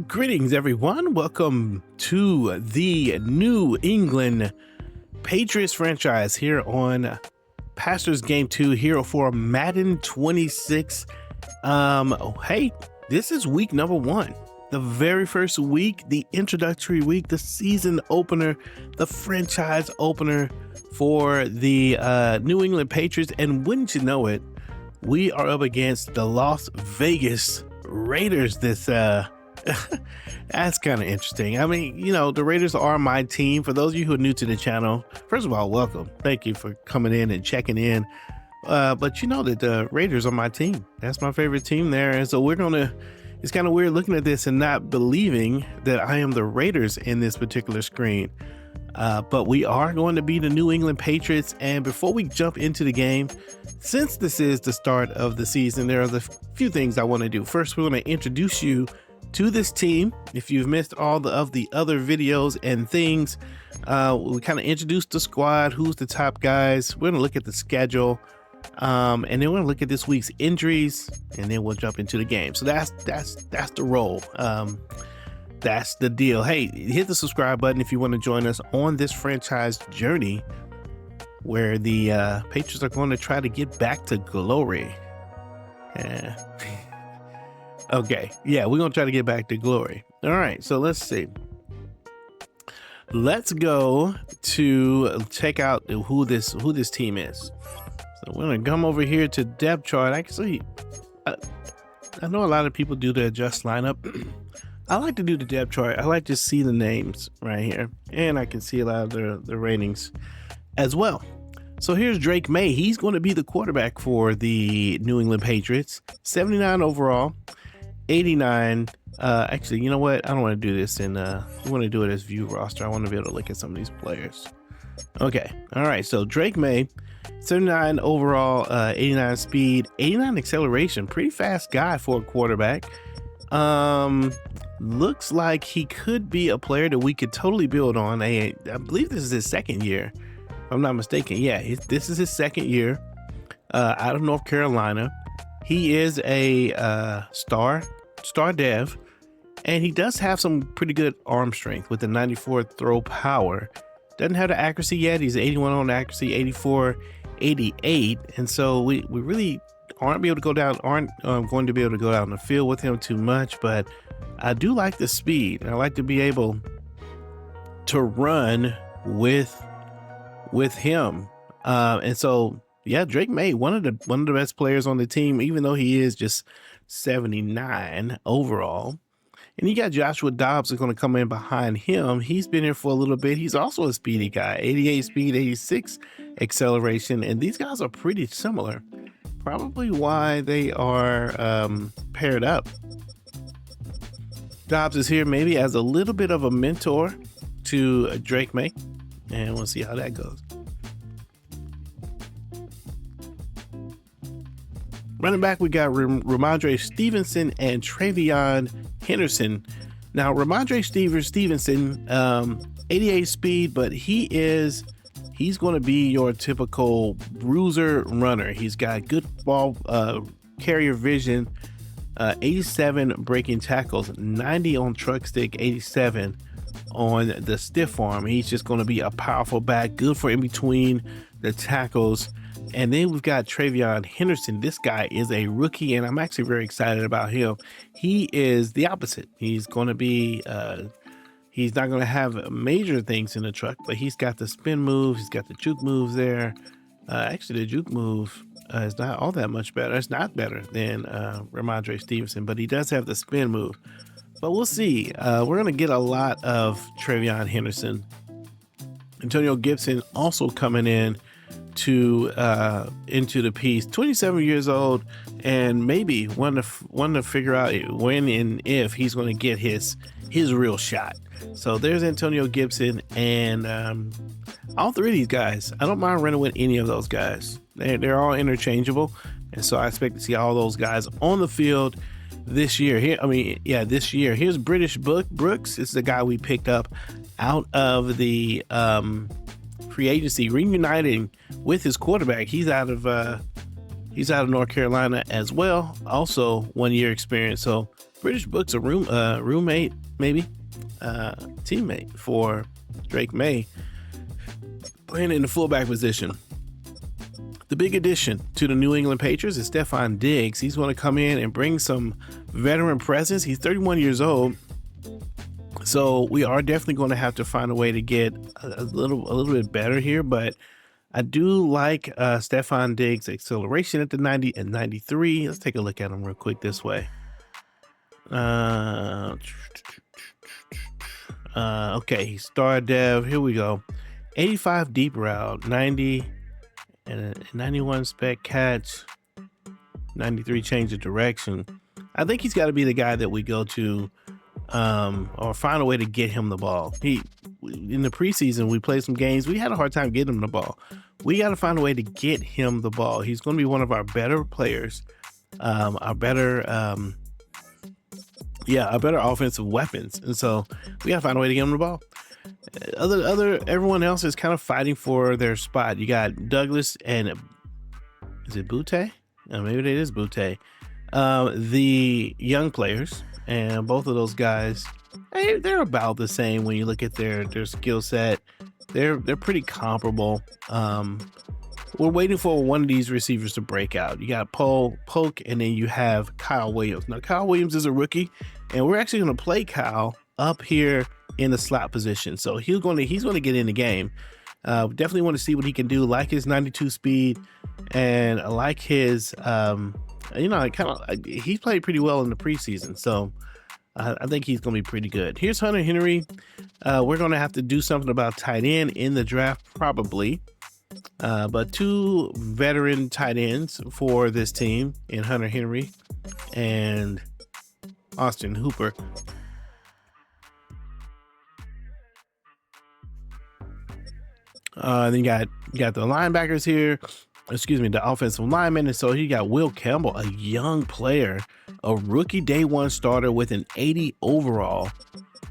Greetings, everyone. Welcome to the New England Patriots franchise here on Pastors Game 2 here for Madden 26. Hey, this is week number 1. The very first week, the introductory week, the season opener, the franchise opener for the New England Patriots. And wouldn't you know it, we are up against the Las Vegas Raiders this that's kind of interesting. I mean, you know, the Raiders are my team. For those of you who are new to the channel, first of all, welcome. Thank you for coming in and checking in. But you know that the Raiders are my team. That's my favorite team there. And so it's kind of weird looking at this and not believing that I am the Raiders in this particular screen. But we are going to be the New England Patriots. And before we jump into the game, since this is the start of the season, there are a few things I want to do. First, we're going to introduce you to this team. If you've missed all of the other videos and things, we kind of introduced the squad, who's the top guys. We're going to look at the schedule, and then we're going to look at this week's injuries, and then we'll jump into the game. So that's the roll. That's the deal. Hey, hit the subscribe button if you want to join us on this franchise journey where the Patriots are going to try to get back to glory. Okay, yeah, we're gonna try to get back to glory. All right, so let's see. Let's go to check out who this team is. So we're gonna come over here to depth chart. Actually, I know a lot of people do the adjust lineup. I like to do the depth chart. I like to see the names right here, and I can see a lot of the ratings as well. So here's Drake May. He's going to be the quarterback for the New England Patriots. 79 overall. 89. Actually, you know what? I don't want to do this in I want to do it as view roster. I want to be able to look at some of these players. Okay. All right. So Drake May, 79 overall, 89 speed, 89 acceleration. Pretty fast guy for a quarterback. Looks like he could be a player that we could totally build on. I believe this is his second year, if I'm not mistaken. Yeah, this is his second year out of North Carolina. He is a star dev, and he does have some pretty good arm strength with the 94 throw power. Doesn't have the accuracy yet. He's 81 on accuracy, 84, 88, and so we really aren't going to be able to go out on the field with him too much. But I do like the speed. I like to be able to run with him, and so. Yeah, Drake May, one of the best players on the team, even though he is just 79 overall. And you got Joshua Dobbs is going to come in behind him. He's been here for a little bit. He's also a speedy guy, 88 speed, 86 acceleration. And these guys are pretty similar. Probably why they are paired up. Dobbs is here maybe as a little bit of a mentor to Drake May. And we'll see how that goes. Running back, we got Ramondre Stevenson and Travion Henderson. Now, Ramondre Stevenson, 88 speed, but he's going to be your typical bruiser runner. He's got good ball carrier vision, 87 breaking tackles, 90 on truck stick, 87 on the stiff arm. He's just going to be a powerful back, good for in between the tackles. And then we've got Travion Henderson. This guy is a rookie, and I'm actually very excited about him. He is the opposite. He's going to be, he's not going to have major things in the truck, but he's got the spin move. He's got the juke moves there. Actually, the juke move is not all that much better. It's not better than Ramondre Stevenson, but he does have the spin move. But we'll see. We're going to get a lot of Travion Henderson. Antonio Gibson also coming in to into the piece. 27 years old, and maybe one to figure out when and if he's going to get his real shot. So there's Antonio Gibson, and all three of these guys, I don't mind running with any of those guys. They're all interchangeable, and so I expect to see all those guys on the field this year. This year. Here's British Brooks. This is the guy we picked up out of the free agency, reuniting with his quarterback. He's out of North Carolina as well. Also 1 year experience. So British Book's a roommate, maybe, teammate for Drake May, playing in the fullback position. The big addition to the New England Patriots is Stefon Diggs. He's going to come in and bring some veteran presence. He's 31 years old, so we are definitely going to have to find a way to get a little bit better here. But I do like Stefon Diggs' acceleration at the 90 and 93. Let's take a look at him real quick this way. Okay, star dev. Here we go. 85 deep route, 90 and a 91 spec catch, 93 change of direction. I think he's got to be the guy that we go to, or find a way to get him the ball. In the preseason, we played some games. We had a hard time getting him the ball. We got to find a way to get him the ball. He's going to be one of our better players, our better offensive weapons. And so we got to find a way to get him the ball. Everyone else is kind of fighting for their spot. You got Douglas and is it Butte? Maybe it is Butte. The young players, and both of those guys, they're about the same when you look at their skill set. They're pretty comparable. We're waiting for one of these receivers to break out. You got Polk, and then you have Kyle Williams. Now, Kyle Williams is a rookie, and we're actually going to play Kyle up here in the slot position. So he's going to get in the game. Definitely want to see what he can do. Like his 92 speed, and I like his, he played pretty well in the preseason. So I think he's going to be pretty good. Here's Hunter Henry. We're going to have to do something about tight end in the draft, probably. But two veteran tight ends for this team in Hunter Henry and Austin Hooper. Then you got the linebackers here. The offensive lineman. And so you got Will Campbell, a young player, a rookie day one starter with an 80 overall.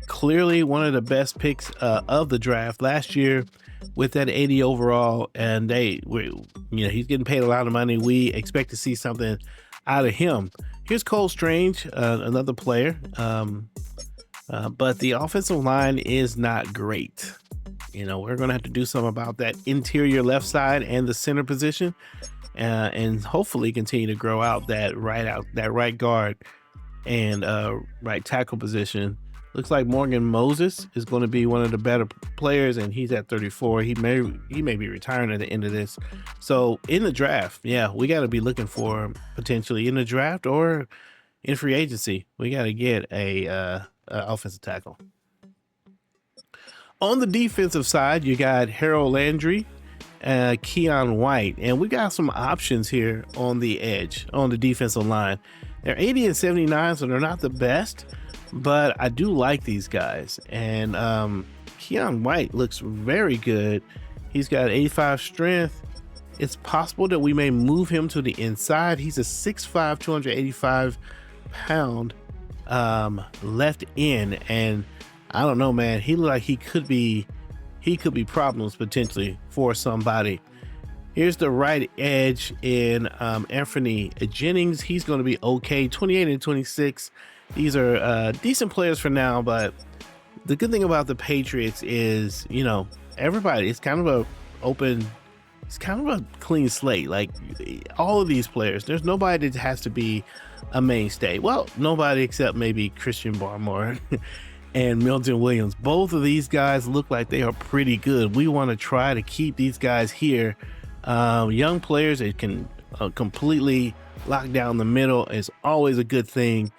Clearly one of the best picks of the draft last year with that 80 overall. And he's getting paid a lot of money. We expect to see something out of him. Here's Cole Strange, another player. But the offensive line is not great. We're going to have to do something about that interior left side and the center position, and hopefully continue to grow out that right guard and right tackle position. Looks like Morgan Moses is going to be one of the better players, and he's at 34. He may be retiring at the end of this. So in the draft, we got to be looking for potentially in the draft or in free agency. We got to get a offensive tackle. On the defensive side, you got Harold Landry, Keon White, and we got some options here on the edge, on the defensive line. They're 80 and 79, so they're not the best, but I do like these guys. And Keon White looks very good. He's got 85 strength. It's possible that we may move him to the inside. He's a 6'5", 285 pound left end, and I don't know, man. He looked like he could be problems potentially for somebody. Here's the right edge in Anthony Jennings. He's going to be okay. 28 and 26. These are decent players for now, but the good thing about the Patriots is, everybody. It's kind of a clean slate. Like all of these players, there's nobody that has to be a mainstay. Well, nobody except maybe Christian Barmore and Milton Williams. Both of these guys look like they are pretty good. We want to try to keep these guys here. Young players that can completely lock down the middle is always a good thing.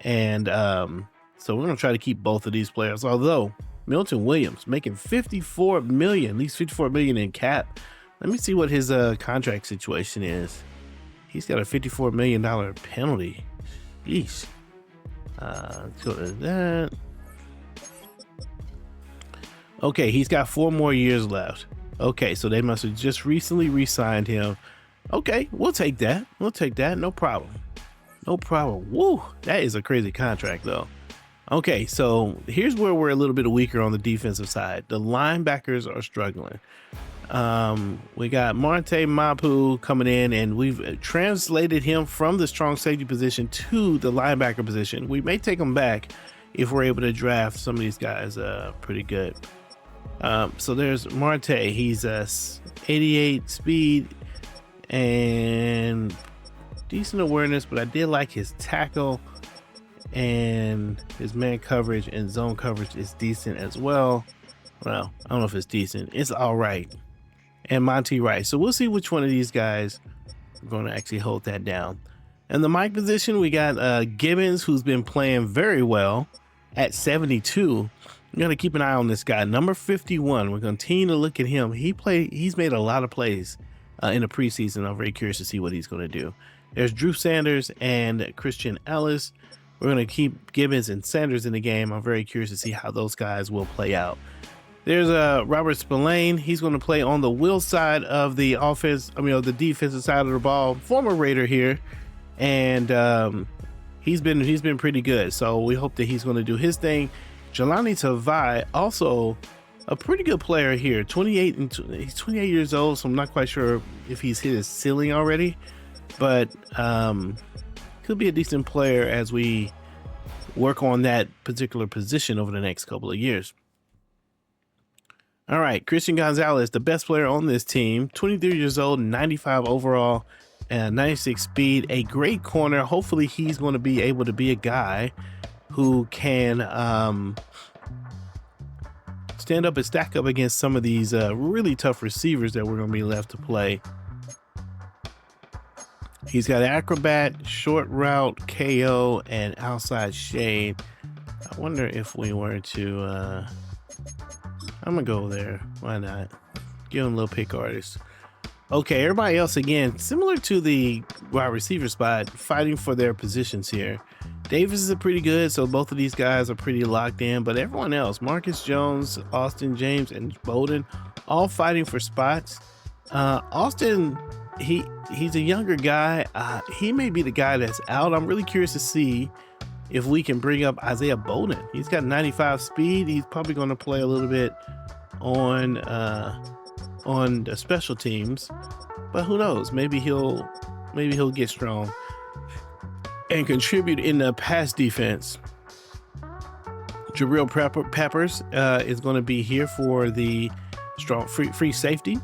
And so we're going to try to keep both of these players. Although Milton Williams making $54 million, at least $54 million in cap. Let me see what his contract situation is. He's got a $54 million penalty. Yeesh. So that. Okay, he's got 4 more years left. Okay, so they must have just recently re-signed him. Okay, we'll take that. No problem. Woo, that is a crazy contract though. Okay, so here's where we're a little bit weaker on the defensive side. The linebackers are struggling. We got Monte Mapu coming in, and we've translated him from the strong safety position to the linebacker position. We may take him back if we're able to draft some of these guys pretty good. So there's Marte. He's 88 speed and decent awareness, but I did like his tackle, and his man coverage and zone coverage is decent as well. Well, I don't know if it's decent. It's all right. And Monty Rice. So we'll see which one of these guys are going to actually hold that down. In the Mike position, we got Gibbons, who's been playing very well at 72. We're going to keep an eye on this guy. Number 51. We're going to continue to look at him. He's made a lot of plays in the preseason. I'm very curious to see what he's going to do. There's Drew Sanders and Christian Ellis. We're going to keep Gibbons and Sanders in the game. I'm very curious to see how those guys will play out. There's Robert Spillane. He's going to play on the will side of the offense. The defensive side of the ball. Former Raider here, and he's been pretty good. So we hope that he's going to do his thing. Jelani Tavai, also a pretty good player here. 28 and he's 28 years old, so I'm not quite sure if he's hit his ceiling already, but could be a decent player as we work on that particular position over the next couple of years. All right, Christian Gonzalez, the best player on this team, 23 years old, 95 overall, and 96 speed, a great corner. Hopefully he's going to be able to be a guy who can stand up and stack up against some of these really tough receivers that we're going to be left to play. He's got acrobat, short route, KO, and outside shade. I wonder if we were to... I'm going to go there. Why not? Give him a little pick artist. Okay, everybody else, again, similar to the wide receiver spot, fighting for their positions here. Davis is pretty good, so both of these guys are pretty locked in. But everyone else, Marcus Jones, Austin James, and Bowden, all fighting for spots. Austin, he's a younger guy. He may be the guy that's out. I'm really curious to see if we can bring up Isaiah Bowden. He's got 95 speed. He's probably going to play a little bit on the special teams, but who knows? Maybe he'll get strong and contribute in the pass defense. Jabril Peppers is going to be here for the strong free safety.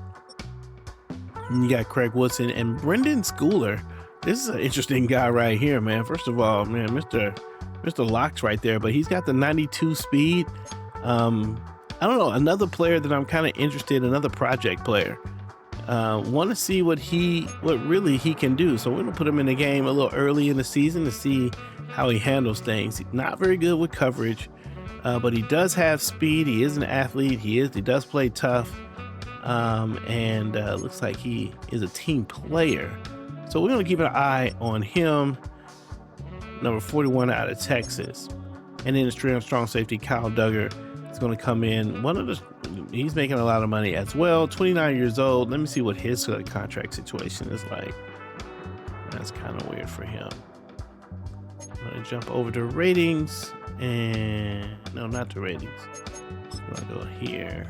And you got Craig Woodson and Brendan Schooler. This is an interesting guy right here, man. First of all, man, Mr. Locks right there, but he's got the 92 speed. I don't know, another player that I'm kind of interested in, another project player. Want to see what really he can do. So we're going to put him in the game a little early in the season to see how he handles things. He's not very good with coverage, but he does have speed. He is an athlete. He does play tough. And looks like he is a team player. So we're going to keep an eye on him. Number 41 out of Texas. And then the strong safety, Kyle Duggar, is going to come in. He's making a lot of money as well. 29 years old. Let me see what his contract situation is like. That's kind of weird for him. I'm going to jump over to ratings. And no, not the ratings. I'm going to go here.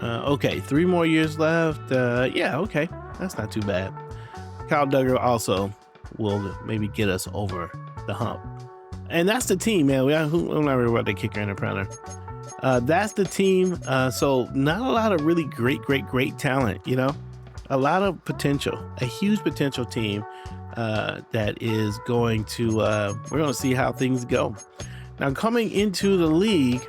Okay, 3 more years left. Yeah, okay. That's not too bad. Kyle Duggar also will maybe get us over the hump. And that's the team, man. I'm not worried about the kicker and the punter. That's the team. So not a lot of really great talent, you know, a lot of potential, a huge potential team that is going to, we're going to see how things go. Now coming into the league,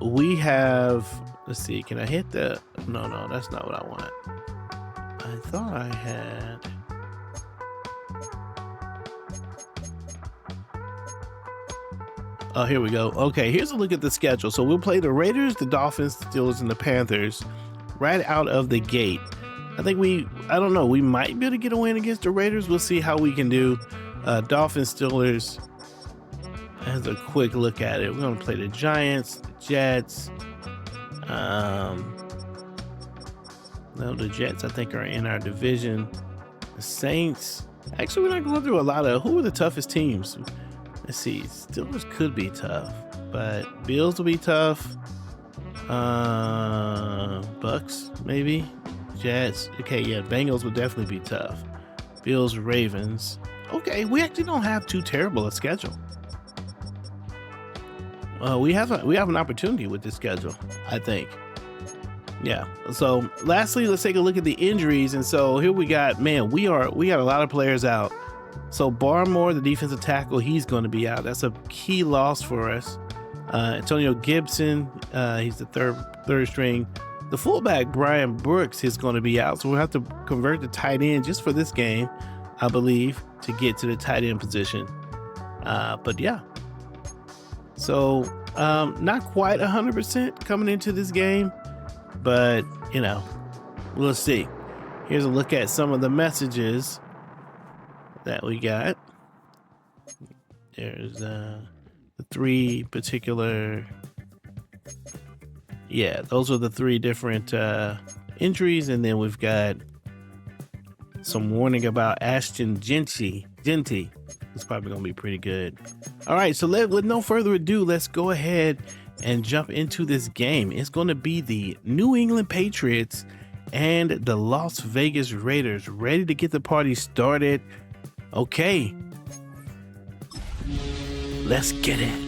we have, let's see, can I hit the, no, that's not what I want. I thought I had, oh, here we go. Okay, here's a look at the schedule. So we'll play the Raiders, the Dolphins, the Steelers, and the Panthers right out of the gate. I don't know, we might be able to get a win against the Raiders. We'll see how we can do. Dolphins, Steelers, as a quick look at it, we're going to play the Giants, the Jets. No, the Jets, I think, are in our division. The Saints. Actually, we're not going through a lot of, who are the toughest teams? Let's see, Steelers could be tough. but Bills will be tough. Bucks, maybe. Jets. Okay, yeah, Bengals would definitely be tough. Bills, Ravens. Okay, we actually don't have too terrible a schedule. We have an opportunity with this schedule, I think. Yeah. So lastly, let's take a look at the injuries. And so here we got, man, we got a lot of players out. So Barmore, the defensive tackle, he's going to be out. That's a key loss for us. Antonio Gibson, he's the third string. The fullback, Brian Brooks, is going to be out. So we'll have to convert the tight end just for this game, I believe, to get to the tight end position. But yeah. So not quite 100% coming into this game, but you know, we'll see. Here's a look at some of the messages that we got. There's the three particular, yeah, those are the three different injuries, and then we've got some warning about Ashton Genty. It's probably gonna be pretty good. All right, so with no further ado, let's go ahead and jump into this game. It's going to be the New England Patriots and the Las Vegas Raiders, ready to get the party started. Okay, let's get it.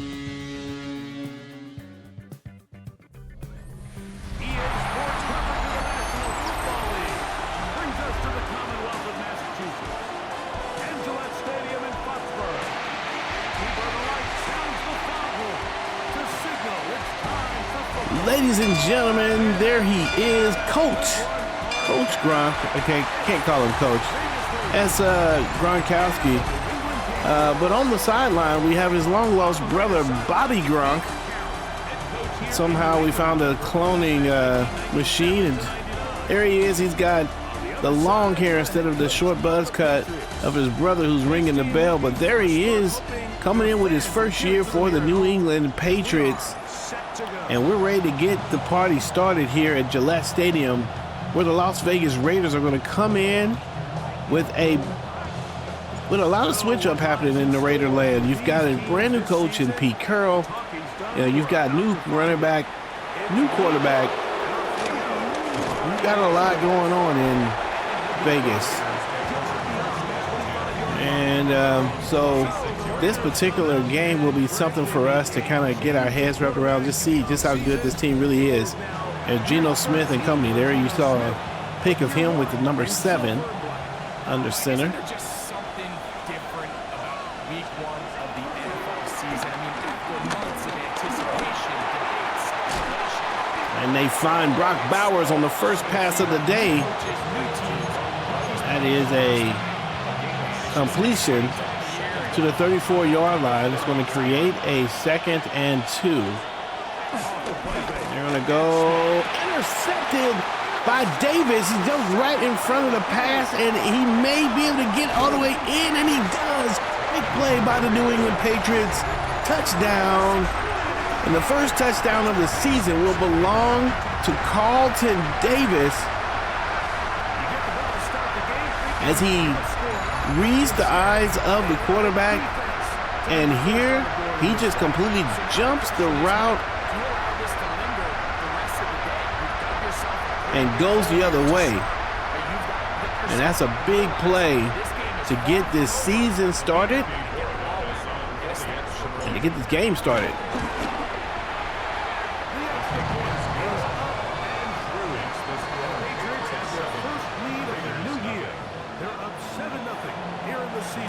Ladies and gentlemen, there he is, Coach Gronk. Okay, can't call him Coach. That's Gronkowski. But on the sideline, we have his long-lost brother, Bobby Gronk. Somehow we found a cloning machine, and there he is. He's got the long hair instead of the short buzz cut of his brother who's ringing the bell. But there he is, coming in with his first year for the New England Patriots. And we're ready to get the party started here at Gillette Stadium, where the Las Vegas Raiders are going to come in with a lot of switch up happening in the Raider land. You've got a brand new coach in Pete Carroll. You've got new running back, new quarterback. You've got a lot going on in Vegas. And so this particular game will be something for us to kind of get our heads wrapped around, just see just how good this team really is. And Geno Smith and company, there you saw a pic of him with the number 7 under center. Just something different about week 1 of the NFL season. I mean, after months of anticipation, and they find Brock Bowers on the first pass of the day. That is a completion to the 34-yard line. It's going to create a 2nd and 2. They're going to go intercepted by Davis. He jumps right in front of the pass, and he may be able to get all the way in, and he does. Big play by the New England Patriots. Touchdown. And the first touchdown of the season will belong to Carlton Davis as he reads the eyes of the quarterback, and here he just completely jumps the route and goes the other way. And that's a big play to get this season started and to get this game started.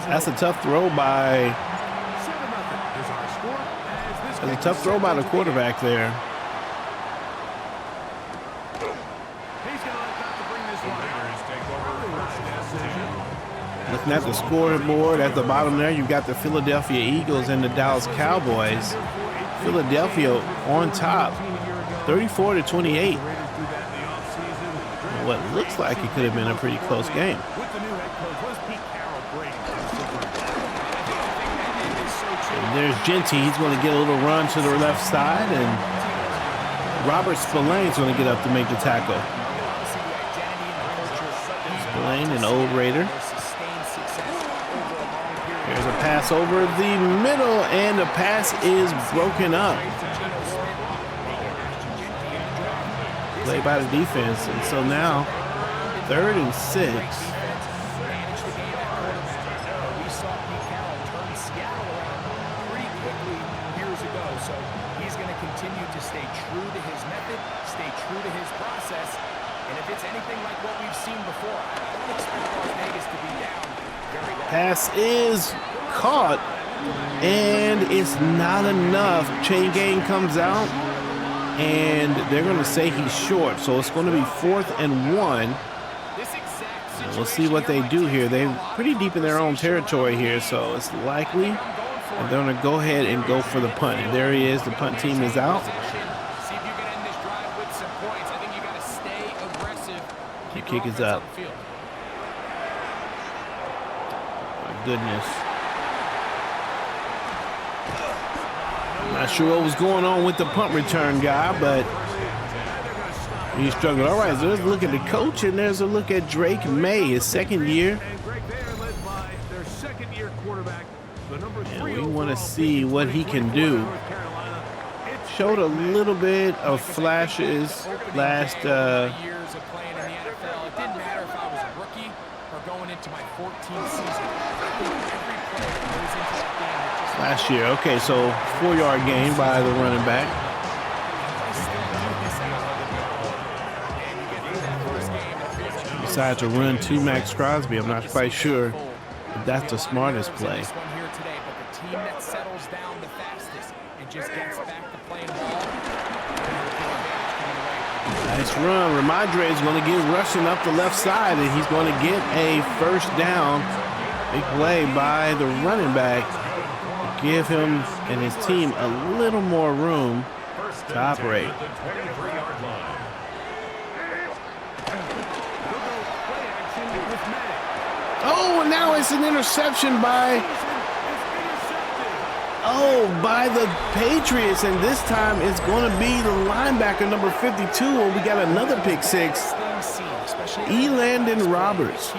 That's a tough throw by the quarterback there. Looking at the scoreboard at the bottom there, you've got the Philadelphia Eagles and the Dallas Cowboys. Philadelphia on top, 34-28. What looks like it could have been a pretty close game. There's Genty. He's going to get a little run to the left side, and Robert Spillane's going to get up to make the tackle. Spillane, an old Raider. There's a pass over the middle, and the pass is broken up. Play by the defense, and so now 3rd and 6. Pass is caught, and it's not enough. Chain gang comes out, and they're going to say he's short, so it's going to be 4th and 1. And we'll see what they do here. They're pretty deep in their own territory here, so it's likely that they're going to go ahead and go for the punt. And there he is. The punt team is out. The kick is up. Goodness. Not sure what was going on with the punt return guy, but he struggled. All right, so let's look at the coach, and there's a look at Drake May, his 2nd year. And we want to see what he can do. Showed a little bit of flashes last last year. Okay, so 4-yard gain by the running back. Decided to run to Max Crosby. I'm not quite sure if that's the smartest play. Nice run. Ramondre is going to get rushing up the left side, and he's going to get a 1st down. Big play by the running back to give him and his team a little more room to operate. Oh, and now it's an interception by the Patriots, and this time it's going to be the linebacker number 52, and we got another pick 6. Elandon Roberts.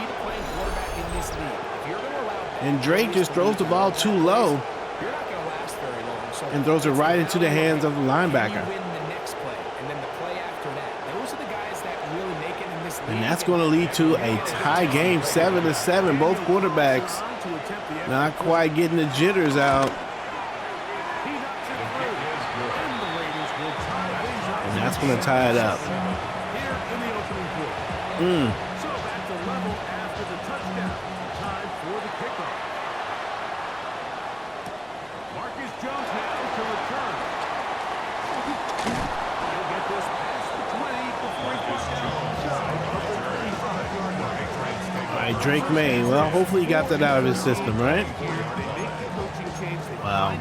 And Drake just throws the ball too low and throws it right into the hands of the linebacker. And that's going to lead to a tie game, 7-7. Both quarterbacks not quite getting the jitters out. And that's going to tie it up. Drake May. Well, hopefully he got that out of his system, right? Wow.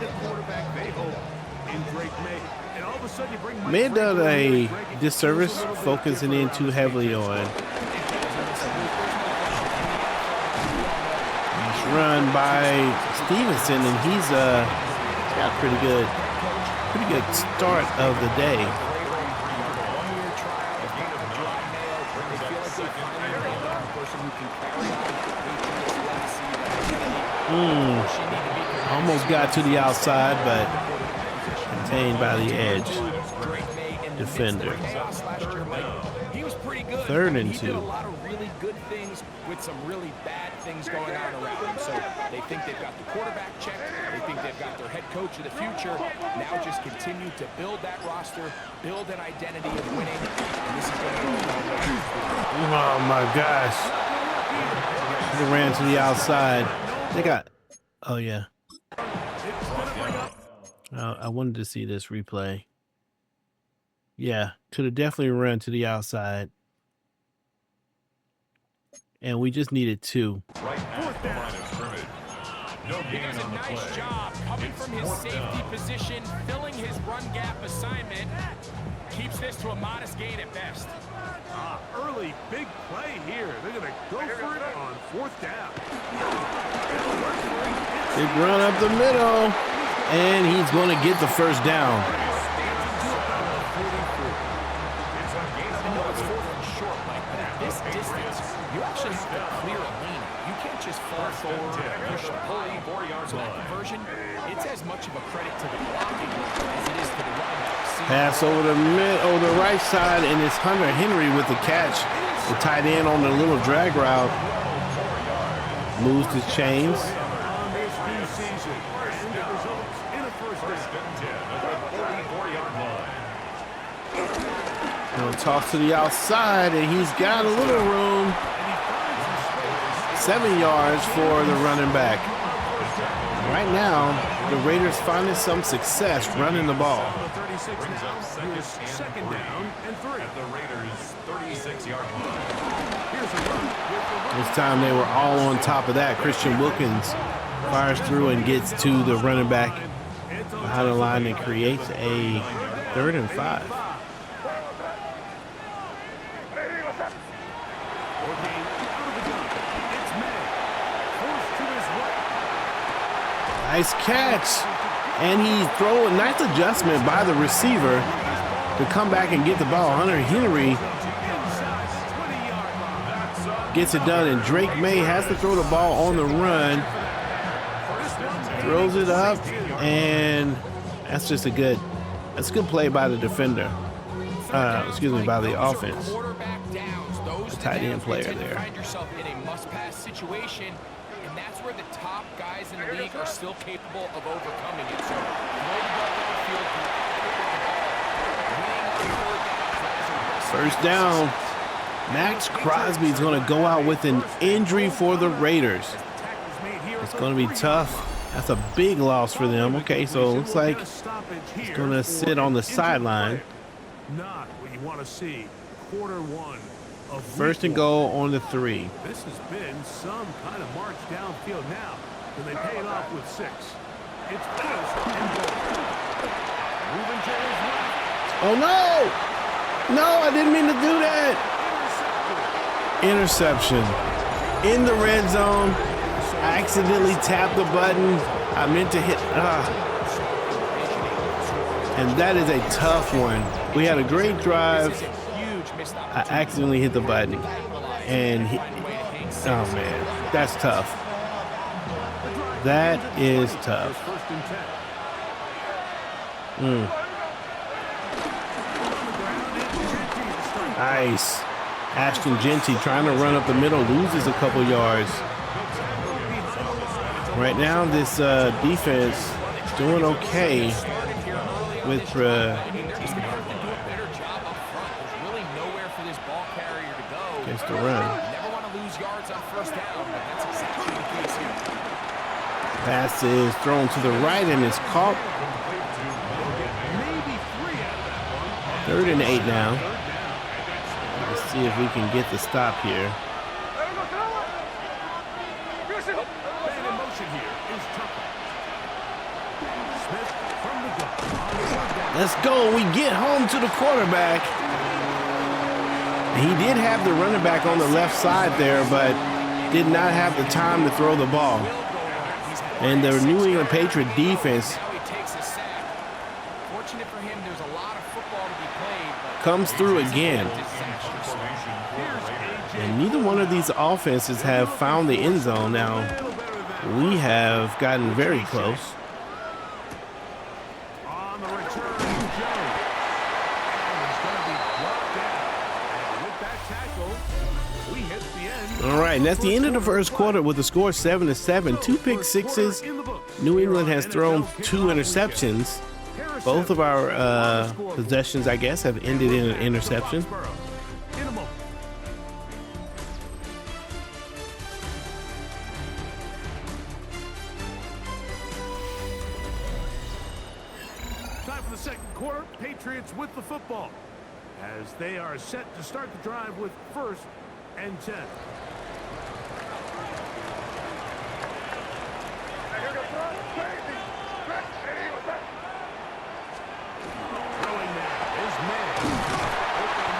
May have done a disservice focusing in too heavily on. Nice run by Stevenson, and he's got a pretty good start of the day. Almost got to the outside, but contained by the edge defender. 3rd and 2. A lot of really good things with some really bad things going on around them. So they think they've got the quarterback checked. They think they've got their head coach of the future. Now just continue to build that roster, build an identity of winning. And this is going to go a long way. Oh my gosh. They ran to the outside. They got, oh yeah. I wanted to see this replay. Yeah, could have definitely run to the outside. And we just needed 2. Right at the line of scrimmage. No He gain does a on the nice play. job coming from his safety position, filling his run gap assignment. Keeps this to a modest gain at best. Early big play here. They're going to go for it on 4th down. Big run up the middle, and he's going to get the 1st down. I know it's 4th and short, Mike, but at this distance, you actually have to clear a lane. You can't just fall forward, push the pile. So that conversion, it's as much of a credit to the blocking as it is to the running back. Pass over the right side, and it's Hunter Henry with the catch. The tight end on the little drag route moves the chains. Toss to the outside, and he's got a little room. 7 yards for the running back. Right now, the Raiders finding some success running the ball. Second down and 3 at the Raiders' 36-yard line. This time they were all on top of that. Christian Wilkins fires through and gets to the running back behind the line and creates a 3rd and 5. Nice catch, and he throws a nice adjustment by the receiver to come back and get the ball. Hunter Henry gets it done, and Drake May has to throw the ball on the run. Throws it up, and that's just a good play by the defender. By the offense. The tight end player there. That's where the top guys in the league are still capable of overcoming it. So, first down. Max Crosby's going to go out with an injury for the Raiders. It's going to be tough. That's a big loss for them. Okay, so it looks like he's going to sit on the sideline. Not what you want to see. Quarter 1. First and goal on the 3. This has been some kind of march downfield now, and they pay it off with 6. It's first and goal. Moving to his left. Oh no! No, I didn't mean to do that. Interception. In the red zone. I accidentally tapped the button. I meant to hit. And that is a tough one. We had a great drive. I accidentally hit the button, and oh man, that's tough. That is tough. Nice. Ashton Genty trying to run up the middle, loses a couple yards. Right now, this defense is doing okay with against the run. Never want to lose yards on first down, but that's exactly the case here. Pass is thrown to the right and is caught. 3rd and 8 now. Let's see if we can get the stop here. Let's go. We get home to the quarterback. He did have the running back on the left side there, but did not have the time to throw the ball. And the New England Patriot defense comes through again. And neither one of these offenses have found the end zone. Now, we have gotten very close. All right, and that's the end of the first quarter with the score 7-7. 2 pick sixes. New England has thrown 2 interceptions. Both of our possessions, I guess, have ended in an interception. Time for the second quarter. Patriots with the football as they are set to start the drive with 1st and 10.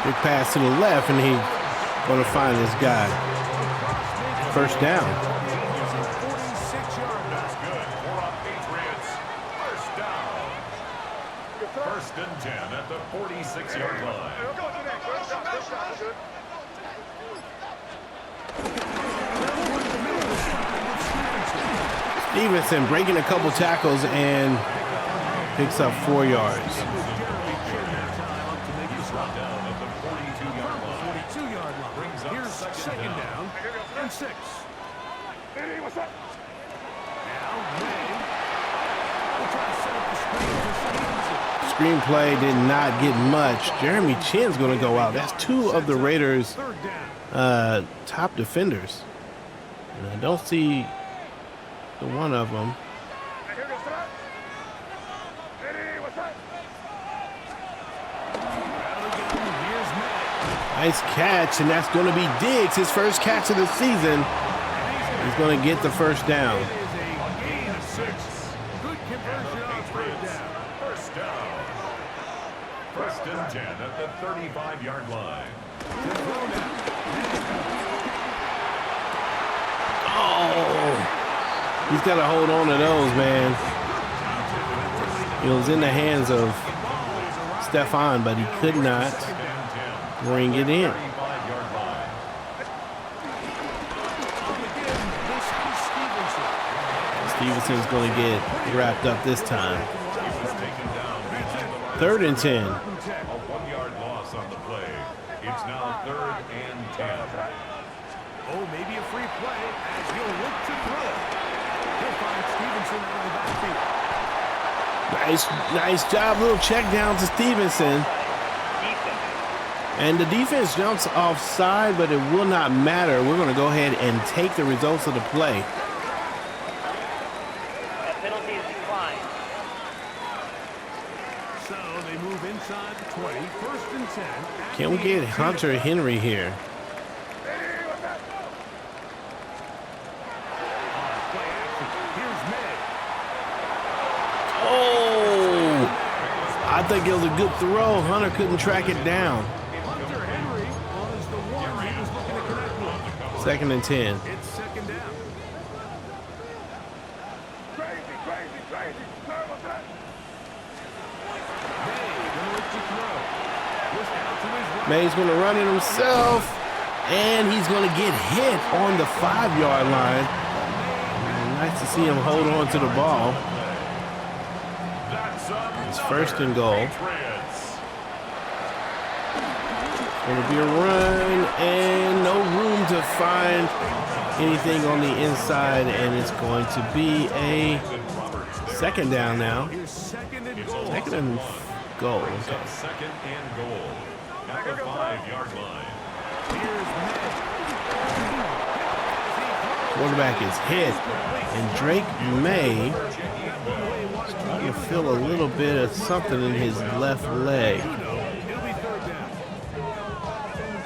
Big pass to the left, and he's going to find this guy. First down. That's good. For our Patriots. First down. 1st and 10 at the 46-yard line. Stevenson breaking a couple tackles and picks up 4 yards. Here's second down and 6. Screenplay did not get much. Jeremy Chinn's going to go out. That's 2 of the Raiders' top defenders. And I don't see the one of them. Nice catch, and that's going to be Diggs, his first catch of the season. He's going to get the first down. First and 10 at the 35-yard line. Oh, he's got to hold on to those, man. It was in the hands of Stefan, but he could not bring it in. Stevenson's going to get wrapped up this time. 3rd and 10. A 1-yard loss on the play. It's now 3rd and 10. Oh, maybe a free play as he'll look to throw. He'll find Stevenson out of the backfield. Nice job. Little check down to Stevenson. And the defense jumps offside, but it will not matter. We're going to go ahead and take the results of the play. That penalty is declined. So they move inside the 20, 1st and 10. Can we get Hunter Henry here? Oh! I think it was a good throw. Hunter couldn't track it down. Hunter Henry was the one he was looking to connect with. 2nd and 10. It's second down. May's going to run it himself, and he's going to get hit on the 5-yard line. Nice to see him hold on to the ball. It's 1st and goal. Going to be a run, and no room to find anything on the inside, and it's going to be a 2nd down now. 2nd and goal. Okay. 2nd and goal at the 5-yard line. Quarterback is hit, and Drake May is starting to feel a little bit of something in his left leg. I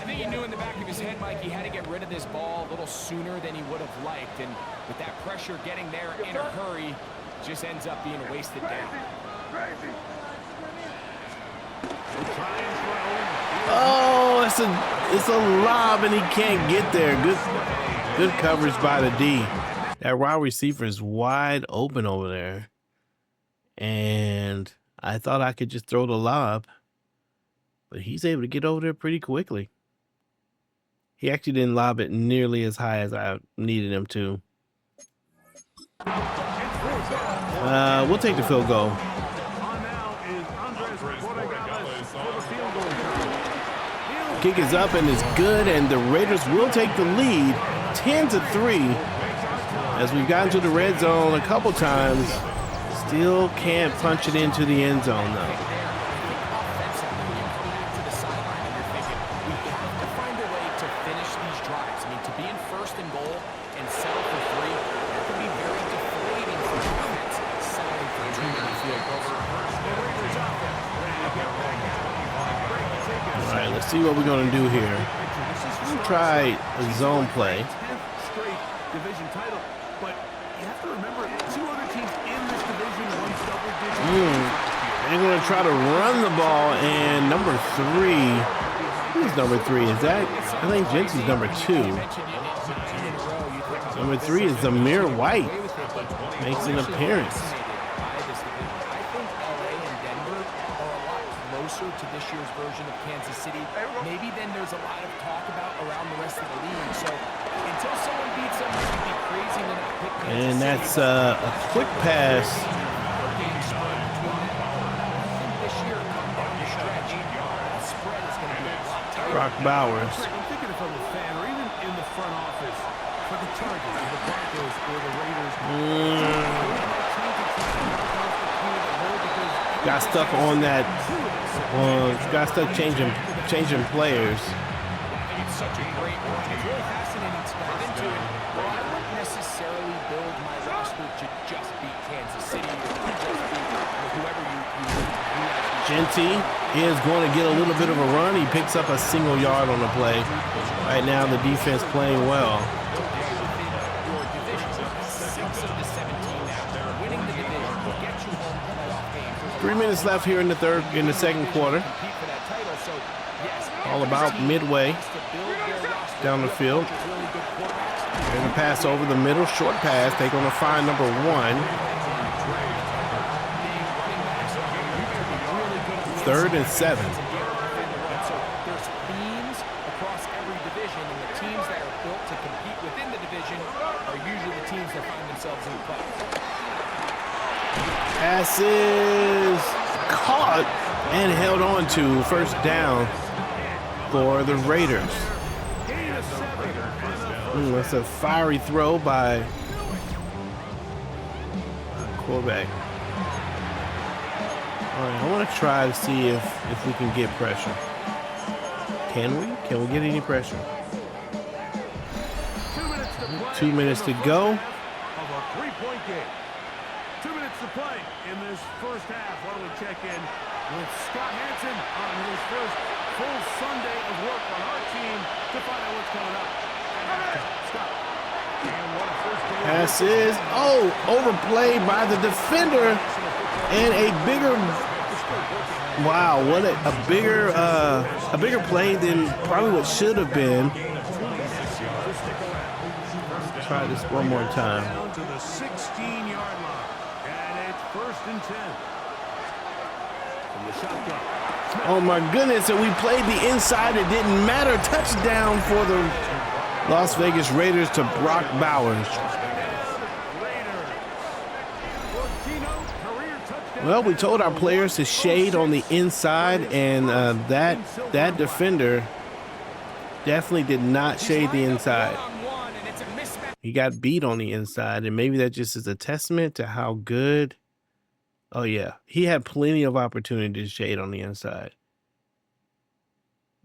think he knew in the back of his head, Mike, he had to get rid of this ball a little sooner than he would have liked. And with that pressure getting there in a hurry, just ends up being a wasted down. Oh, it's a lob, and he can't get there. Good coverage by the D. That wide receiver is wide open over there. And I thought I could just throw the lob, but he's able to get over there pretty quickly. He actually didn't lob it nearly as high as I needed him to. We'll take the field goal. Kick is up and is good, and the Raiders will take the lead 10-3 as we've gotten to the red zone a couple times. Still can't punch it into the end zone, though. See what we're going to do here. We'll try a zone play. Division title, but you have to remember 2 other teams in this division won double digits. They're going to try to run the ball, and number 3. Who's number 3? Is that? I think Jensen's number 2. Number 3 is Zamir White. Makes an appearance. closer to this year's version of Kansas City, maybe then there's a lot of talk about around the rest of the league. So until someone beats them, it would be crazy to not pick Kansas And City. that's a quick pass. Game spread between them. I think this year, come down the stretch, that spread is going to be a lot tighter. Brock Bowers. I'm thinking from a fan or even in the front office for the Chargers, or the Broncos, or the Raiders. Got stuck on that. Got stuck changing players. It's such a great one. It's really fascinating to dive into it. Well, I wouldn't necessarily build my roster to just beat Kansas City or just beat whoever you Genty is going to get a little bit of a run. He picks up a single yard on the play. Right now, the defense playing well. your division. 6 of the 17 now. Winning the division will get you home playoff games. 3 minutes left here in the second quarter. Compete for that title. So, yes, All about midway has to build their roster. down the field. Really good quarterbacks. They're going to pass over the middle, short pass. They're going to find number 1. 3rd and 7. So there's themes across every division, and the teams that are built to compete within the division are usually the teams that find themselves in the playoffs. Pass is caught and held on to. First down for the Raiders. That's a fiery throw by quarterback. All right, I want to try to see if we can get pressure. Can we? Can we get any pressure? 2 minutes to go. Of a 3-point game. 2 minutes to play in this first half. Why don't we check in with Scott Hansen on his first full Sunday of work on our team to find out what's coming up. Scott. Pass is overplayed by the defender, and a bigger. Wow, what a bigger play than probably what should have been. Try this one more time. Down to the 16-yard line, and it's 1st and 10. From the shotgun. Oh my goodness, and we played the inside. It didn't matter. Touchdown for the Las Vegas Raiders to Brock Bowers. Well, we told our players to shade on the inside, and that defender definitely did not shade the inside. He got beat on the inside, and maybe that just is a testament to how good. Oh yeah, he had plenty of opportunity to shade on the inside.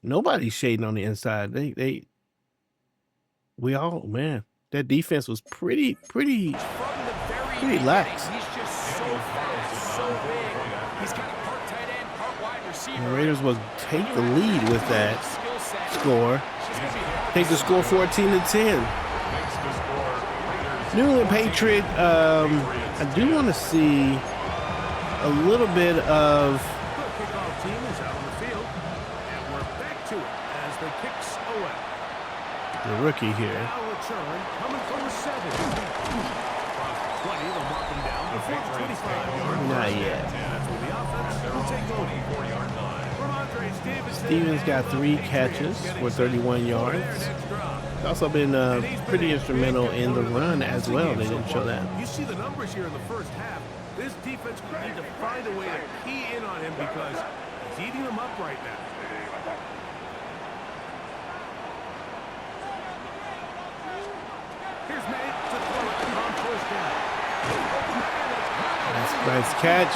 Nobody's shading on the inside. That defense was pretty lax. He's just so fast, so big. He's kind of part tight end, part wide receiver. The Raiders will take the lead with that score. Take the score 14-10. New England Patriots. I do want to see a little bit of. Kickoff team is out on the field, and we're back to it as the kicks away. The rookie here. Now return coming from the 7. Across the 20, they'll mark him down before the 25-yard line. Not yet. That's where the offense will take over. 4-yard line. Stevens got 3 catches for 31 yards. He's also been pretty instrumental in the run as well. They didn't show that. You see the numbers here in the first half. This defense could need to find a way to key in on him because he's eating them up right now. Here's May to throw it on 1st down. Nice catch.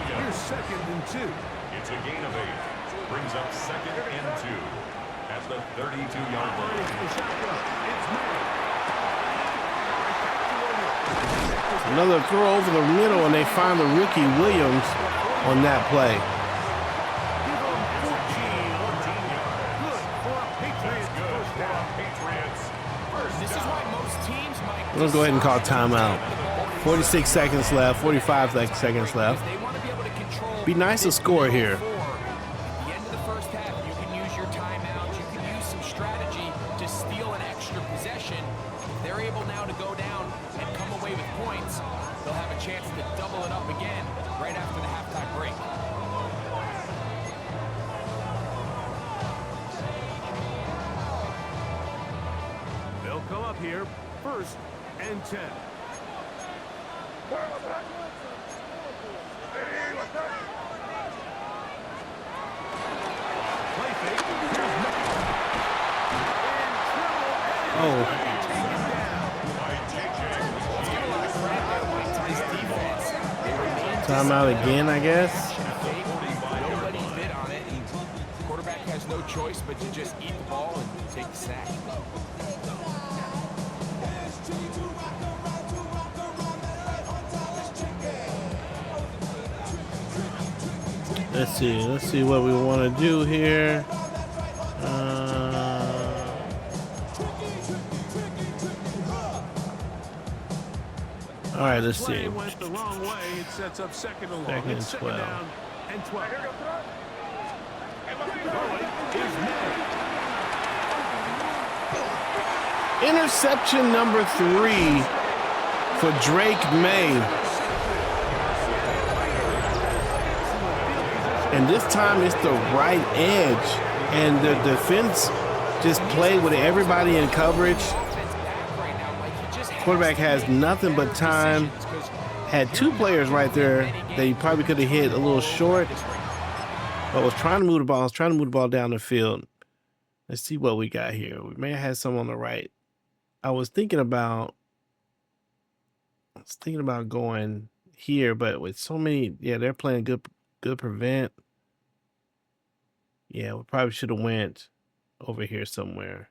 Here's 2nd and 2. It's a gain of 8. Brings up 2nd and 2 at the 32-yard line. It's May. Another throw over the middle, and they find the rookie Williams on that play. This is why most teams might. I'm gonna go ahead and call timeout. 46 seconds left, 45 seconds left. They want to be able to control. Be nice to score here. At the end of the first half, you can use your timeouts. You can use some strategy to steal an extra possession. If if they're able now to go down and come away with points, they'll have a chance to double it up again right after the halftime break. They'll come up here, 1st and 10. Play fake. Oh, timeout again, I guess. Nobody bid on it. The quarterback has no choice but to just eat the ball and take the sack. Let's see what we want to do here. All right, let's see. Went the wrong way. It sets up second and long. Second and It's 12. down and 12. Interception number 3 for Drake May. And this time it's the right edge. And the defense just played with everybody in coverage. Quarterback has nothing but time. Had 2 players right there that he probably could have hit a little short. But was trying to move the ball. Was trying to move the ball down the field. Let's see what we got here. We may have had some on the right. I was thinking about going here, but with so many, yeah, they're playing good prevent. Yeah, we probably should have went over here somewhere.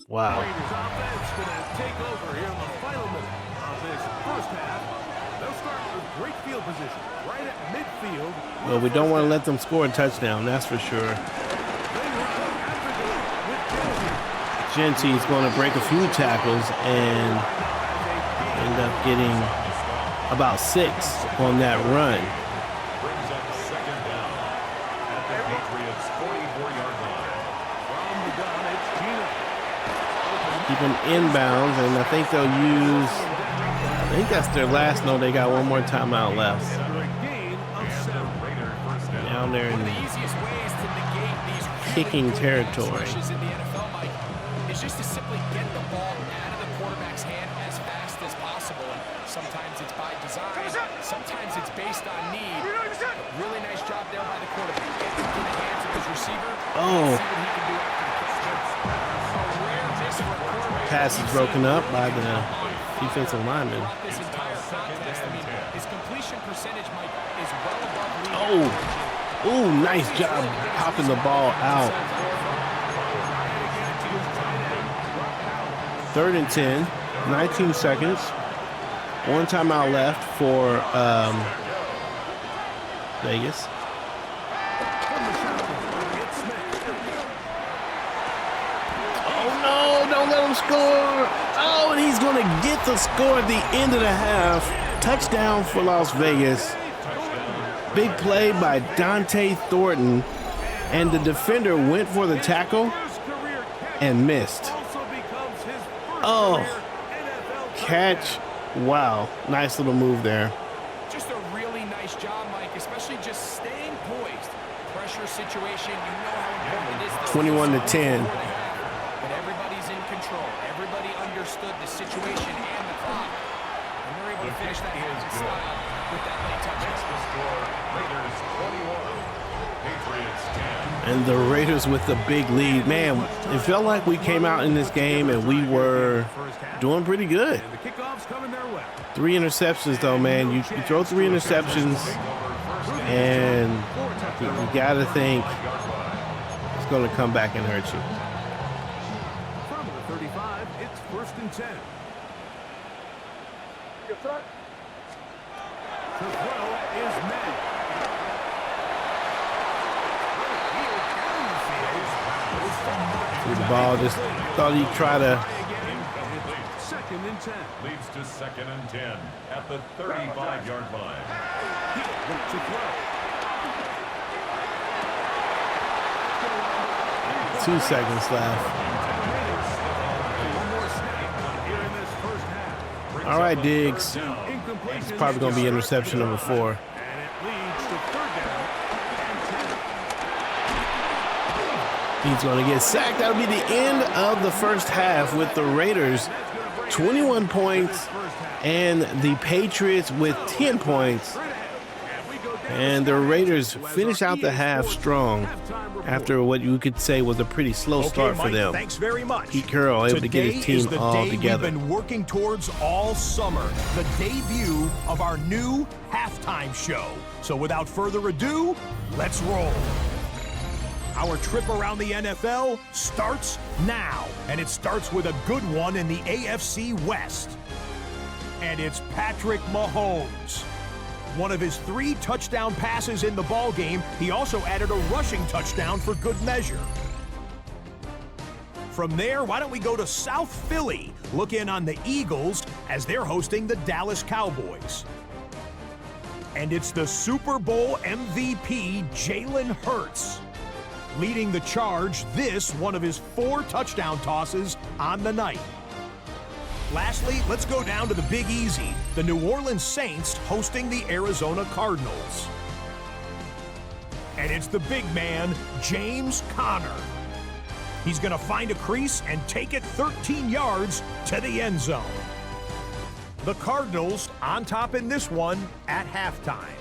Wow. Raiders offense going to take over here in the final minute of this first half. They'll start with great field position right at midfield. Well, we don't want to let them score a touchdown, that's for sure. Genty is going to break a few tackles and end up getting about 6 on that run. Brings up second down at the Patriots 44-yard line. From the gun, it's Gino. Keep them inbounds, and I think they'll use, I think that's their last. No, they got one more timeout left. For a gain of 7. Raider first down. Down there One of in the easiest ways to negate these kicking really territory. rushes in the NFL, Mike, is just to simply get the ball out of the quarterback's hand as fast as possible. And sometimes it's by design, sometimes it's based on need. But really nice job there by the quarterback. Get it in the hands of his receiver. Oh. See what he can do after the catch. A rare miss for a quarterback. Pass is broken up by the defensive lineman. Throughout this entire contest, I mean, his completion percentage, Mike, is well above league Oh, average. ooh, nice job popping the ball out. 3rd and 10, 19 seconds. 1 timeout left for Vegas. Oh no, don't let him score. Oh, and he's going to get the score at the end of the half. Touchdown for Las Vegas. Big play by Dante Thornton. And the defender went for the tackle and missed. Oh, catch. Wow. Nice little move there. Just a really nice job, Mike, especially just staying poised. Pressure situation, you know how important it is. 21 to 10. But everybody's in control. Everybody understood the situation and the clock. And they're able to finish that game in style with that late touchdown. The score, Raiders 21, Patriots 10. And the Raiders with the big lead. Man, it felt like we came out in this game and we were doing pretty good. And the kickoff's coming their way. 3 interceptions, though, man. You throw 3 interceptions, and you got to think it's going to come back and hurt you. From the 35, it's 1st and 10. To throw is May. See the ball, just thought he'd try to. 2nd and 10. Leads to 2nd and 10 at the 35-yard line. To throw. 2 seconds left. All right, Diggs. It's probably going to be interception number 4. And it leads to 3rd down and 10. He's going to get sacked. That'll be the end of the first half with the Raiders 21 points and the Patriots with 10 points. And the Raiders finish out the half strong after what you could say was a pretty slow start for them. Thanks very much. Pete Carroll able to get his team all together. We've been working towards all summer, the debut of our new halftime show. So without further ado, let's roll. Our trip around the NFL starts now, and it starts with a good one in the AFC West. And it's Patrick Mahomes. One of his 3 touchdown passes in the ballgame, he also added a rushing touchdown for good measure. From there, why don't we go to South Philly, look in on the Eagles as they're hosting the Dallas Cowboys. And it's the Super Bowl MVP, Jalen Hurts, leading the charge, this one of his 4 touchdown tosses on the night. Lastly, let's go down to the Big Easy, the New Orleans Saints hosting the Arizona Cardinals. And it's the big man, James Conner. He's going to find a crease and take it 13 yards to the end zone. The Cardinals on top in this one at halftime.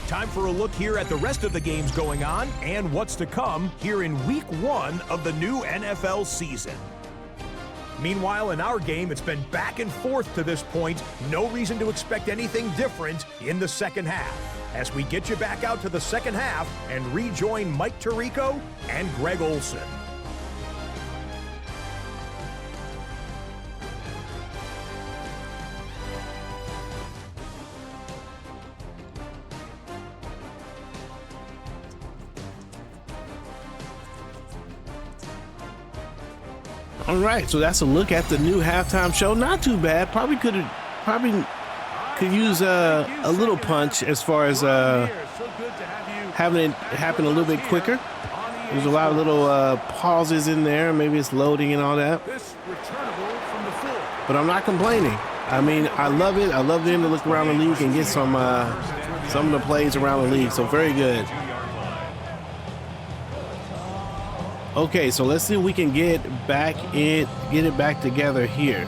Time for a look here at the rest of the games going on and what's to come here in Week 1 of the new NFL season. Meanwhile, in our game, it's been back and forth to this point. No reason to expect anything different in the second half, as we get you back out to the second half and rejoin Mike Tirico and Greg Olson. All right, so that's a look at the new halftime show. Not too bad. Probably could use a little punch as far as having it happen a little bit quicker. There's a lot of little pauses in there. Maybe it's loading and all that. But I'm not complaining. I mean, I love it. I love them to look around the league and get some of the plays around the league. So very good. Okay, so let's see if we can get it back together here.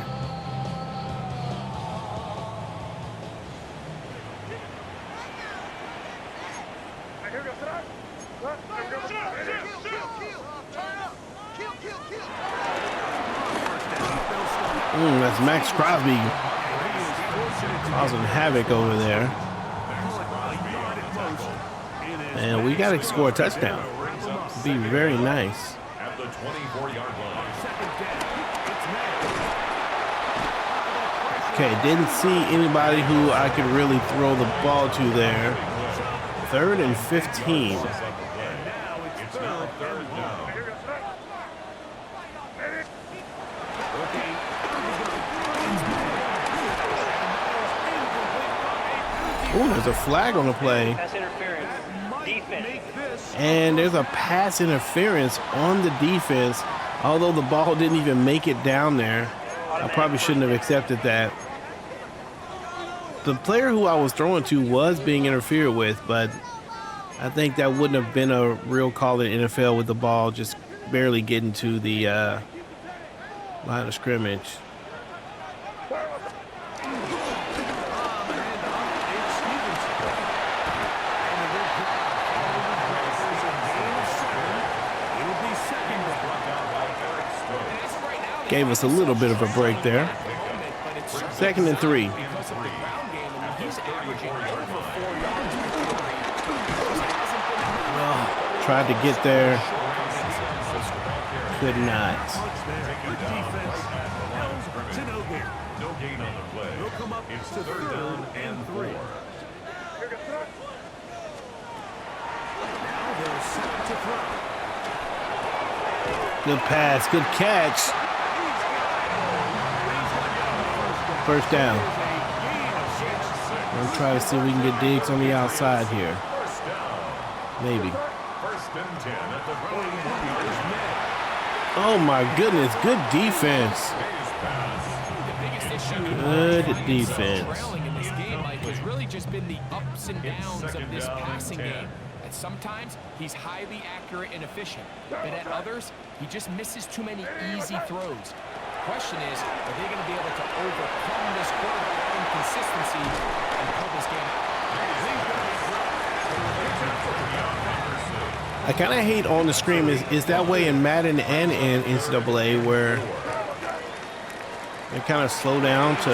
That's Max Crosby causing havoc over there. And we got to score a touchdown. Be very nice. At the 24-yard line. Okay, didn't see anybody who I could really throw the ball to there. 3rd and 15. It's now 3rd down. Ooh, there's a flag on the play. Pass interference. Defense. And there's a pass interference on the defense, although the ball didn't even make it down there. I probably shouldn't have accepted that. The player who I was throwing to was being interfered with, but I think that wouldn't have been a real call in the NFL with the ball just barely getting to the line of scrimmage. Gave us a little bit of a break there. 2nd and 3. Oh, tried to get there. Could not. No gain on the play. It's 3rd down and 4. Good pass, good catch. 1st down. We'll try to see if we can get Diggs on the outside here. Maybe. 1st and 10 at the 41-yard line. Oh my goodness, good defense. Good defense. In this game, Mike, has really just been the ups and downs of this passing game. At sometimes, he's highly accurate and efficient, but at others, he just misses too many easy throws. The question is, are they going to be able to overcome this quarterback inconsistency and pull this game out? I kind of hate on the screen is that way in Madden and in NCAA where they kind of slow down to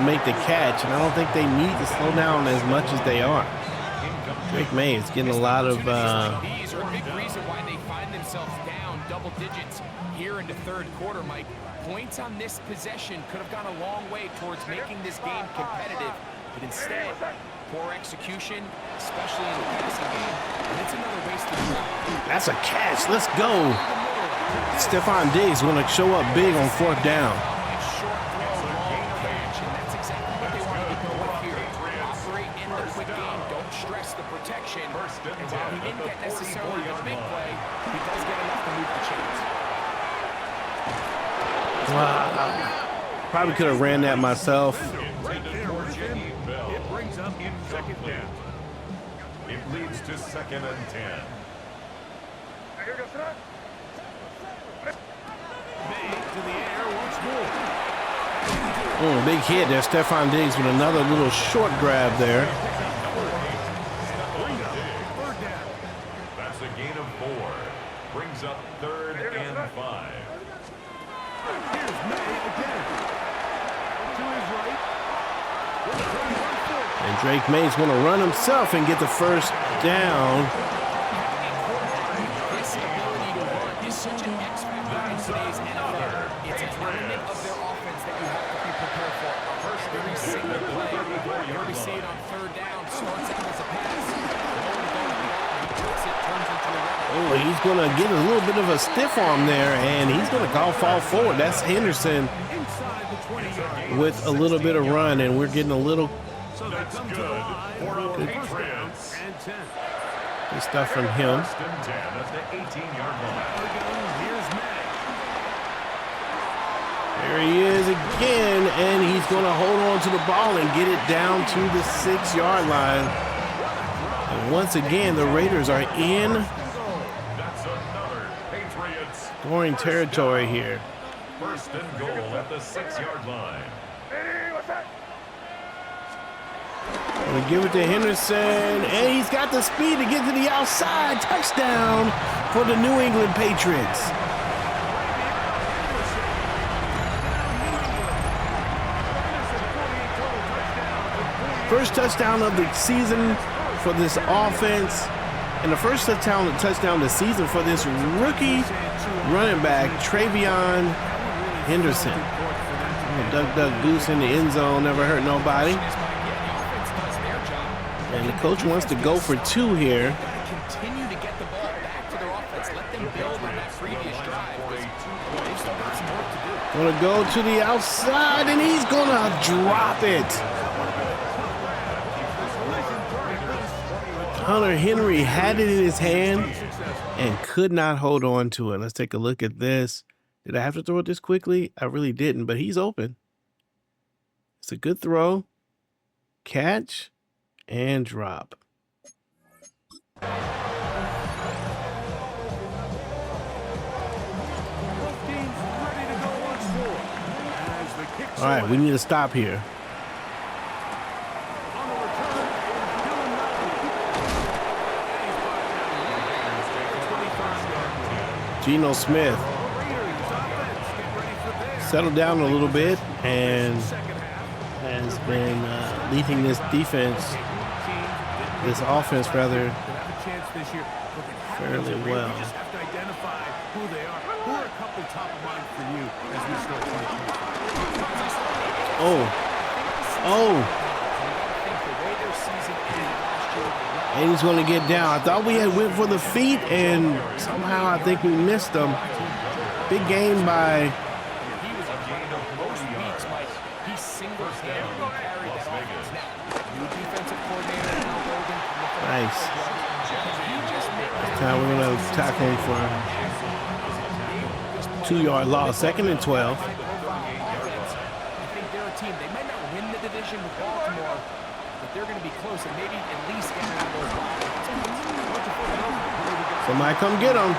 make the catch, and I don't think they need to slow down as much as they are. Drake May is getting a lot of These are a big reason why they find themselves down double digits here in the third quarter, Mike. Points on this possession could have gone a long way towards making this game competitive, but instead, poor execution, especially in the passing game, and it's another wasted drive. that's a catch. Let's go. Stephon Diggs going to show up big on fourth down. Short throw, long catch, and that's exactly what they wanted to go with here. Operate in the quick game, don't stress the protection. And while he didn't get necessarily the big play, he does get enough to move the chains. Wow. Probably could have ran that myself. It brings up in second down. It leads to 2nd and 10. To the air once more. Big hit there. Stephon Diggs with another little short grab there. That's a gain of 4. Brings up 3rd and 5. Here's May again. To his right. And Drake May's going to run himself and get the first down. This ability to run is such an X factor in today's NFL. It's an element of their offense that you have to be prepared for. Every single play, you already see it on third down, starts out as a pass. Turns into a run. Oh, he's going to get a little bit of a stiff arm there, and he's going to call fall forward. That's Henderson Inside the 20-yard. with a little bit of run, and we're getting a little So they come to the line For for the a first down Patriots. and 10. good stuff from him. 1st and 10 at the 18-yard line. Here's May. There he is again, and he's going to hold on to the ball and get it down to the 6-yard line. And once again, the Raiders are in That's another Patriots. scoring territory here. 1st and goal at the 6-yard line. Gonna give it to Henderson, and he's got the speed to get to the outside. Touchdown for the New England Patriots. First touchdown of the season for this offense, and the first touchdown this season for this rookie running back, Travion Henderson. Duck goose in the end zone, never hurt nobody. And the coach wants to go for 2 here. Continue to get the ball back to their offense. Let them build on that previous drive. They've still got some work to do. Gonna go to the outside, and he's gonna drop it. Hunter Henry had it in his hand and could not hold on to it. Let's take a look at this. Did I have to throw it this quickly? I really didn't, but he's open. It's a good throw. Catch and drop. Both teams ready to go once more. As the kick's All right, we need to stop here. on the return, Dylan Mullen. Geno Smith Raiders offense get ready for this. settled down a little bit and has been leading this defense, this offense rather, fairly well. You just have to identify who they are. Who are a couple top of mind for you as we start 2024? And he's going to get down. I thought we had went for the feet, and somehow I think we missed them. Big game by nice. Now we're going to tackle him for a 2-yard loss. 2nd and 12. I think they're a team. They might not win the division with Baltimore, but they're going to be close and maybe at least get out of those wild. Somebody come get him.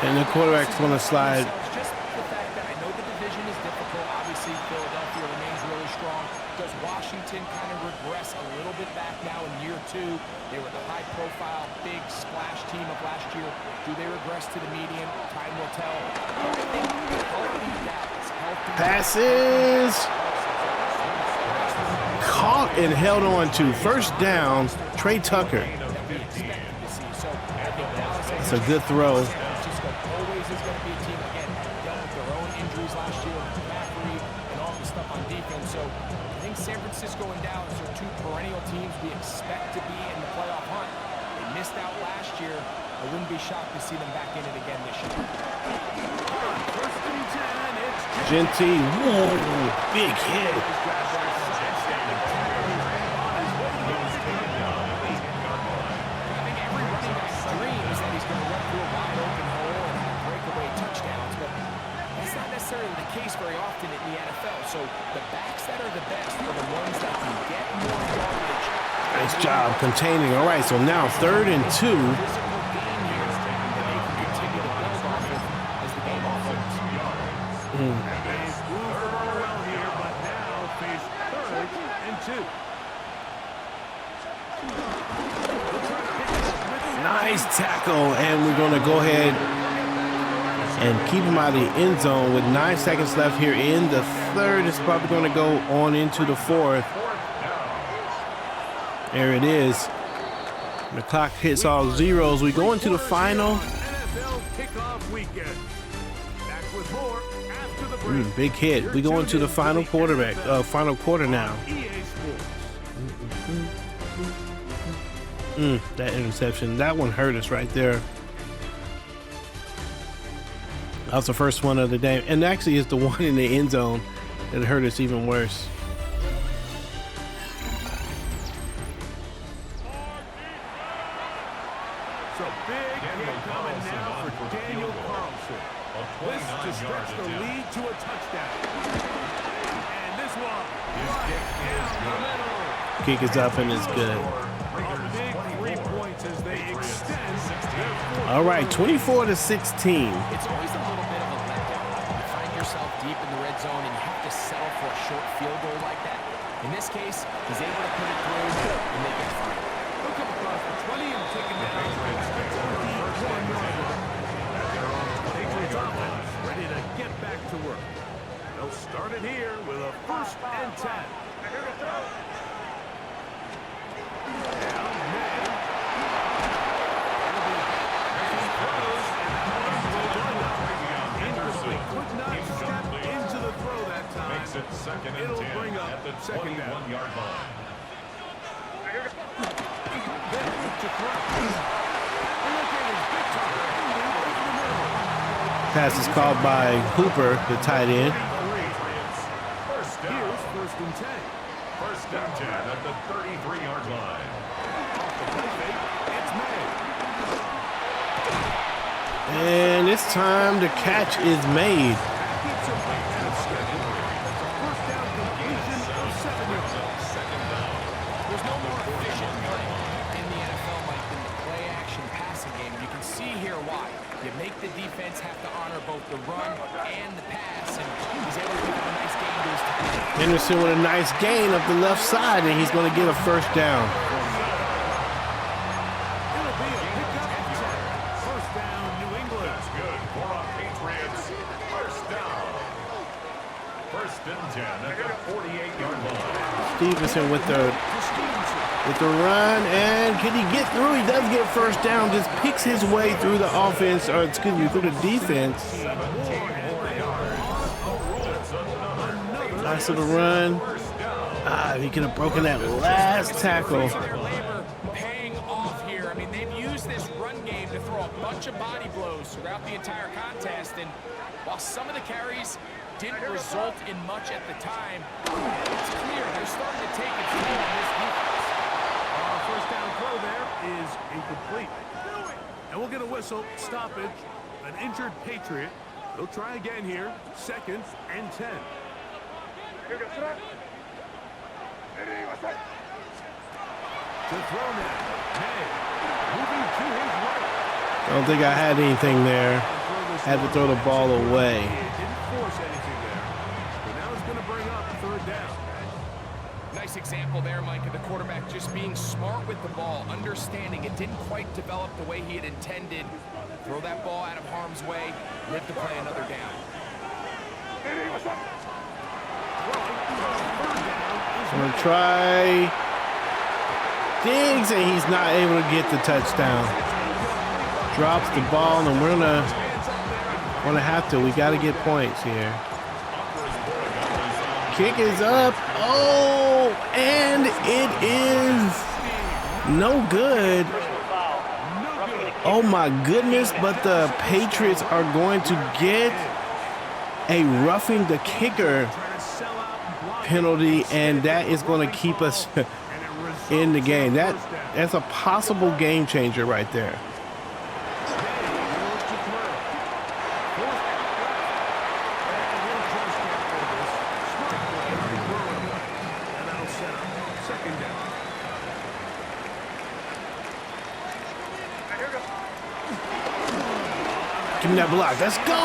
And the quarterback's going to slide. Just the fact that I know the division is difficult. Obviously, Philadelphia remains really strong. Does Washington kind of regress a little bit back now in year 2? They were the high-profile, big splash team of last year. Do they regress to the median? Time will tell. But I think healthy Dallas, healthy Passes. Caught and held on to. First down, Trey Tucker. That's a good throw. Always is going to be a team, again, dealt with their own injuries last year, McCaffrey and all the stuff on defense. So I think San Francisco and Dallas are 2 perennial teams we expect to be in the playoff hunt. They missed out last year. I wouldn't be shocked to see them back in it again this year. Genty. Whoa, big hit. Very often in the NFL, so the backs that are the best are the ones that can get more yardage. Nice job containing. All right, so now 3rd and 2. Physical game here that they can continue to build off of as the game unfolds. They've moved the ball well here, but now face 3rd and 2. Nice tackle, and we're going to go ahead and keep him out of the end zone with 9 seconds left here in the 3rd. It's probably going to go on into the 4th. There it is. The clock hits all zeros. We go into the final. NFL kickoff weekend. Back with more after the break. Big hit. We go into the final quarter now. EA Sports. That interception. That one hurt us right there. That was the first one of the day, and actually it's the one in the end zone that hurt us even worse. So big hit coming now for Daniel Carlson. This to stretch the lead to a touchdown. And this one is kicked down the middle. Kick is up and it's good. A big 3 points as they extend their fourth. All right, 24-16. It's always a little bit of a letdown. You find yourself deep in the red zone and you have to settle for a short field goal like that. In this case, he's able to put it through and make it fine. He'll come across the 20 and take him down. Patriots offense ready to get back to work. They'll start it here with a 1st and 10. Makes it 2nd and 10 at the 21-yard line. Pass is called by Hooper, the tight end. First down. Here's 1st and 10. 1st and 10 at the 33-yard line. Off the play fake, it's made. And it's time the catch is made. There's no more efficient play in the NFL, Mike, than the play-action passing game. You can see here why. You make the defense have to honor both the run and the pass, and he's able to pick up a nice gain to his time. Henderson with a nice gain up the left side, and he's going to get a 1st down. It'll be a pickup of 10. 1st down, New England. That's good for our Patriots. 1st down. 1st and 10 at the 48-yard line. Stevenson with the run, and can he get through? He does get a 1st down, just picks his way through the offense, or excuse me, through the defense. Nice little run. He could have broken that last tackle. Paying off here. I mean, they've used this run game to throw a bunch of body blows throughout the entire contest, and while some of the carries didn't result in much at the time, it's clear they're starting to take its toll on this defense. 1st down throw there is incomplete. And we'll get a whistle. Stoppage. An injured Patriot. They'll try again here. 2nd and 10. To throw now. May. Moving to his right. I don't think I had anything there. Had to throw the ball away. Didn't force anything there. But now it's going to bring up 3rd down. Nice example there, Mike, of the quarterback just being smart with the ball, understanding it didn't quite develop the way he had intended. Throw that ball out of harm's way, live to play another down. I'm going to try Diggs, and he's not able to get the touchdown. Drops the ball, and we're going to have to. We got to get points here. Kick is up. Oh, and it is no good. Oh my goodness, but the Patriots are going to get a roughing the kicker penalty, and that is going to keep us in the game. That's a possible game changer right there. Give me that block. Let's go.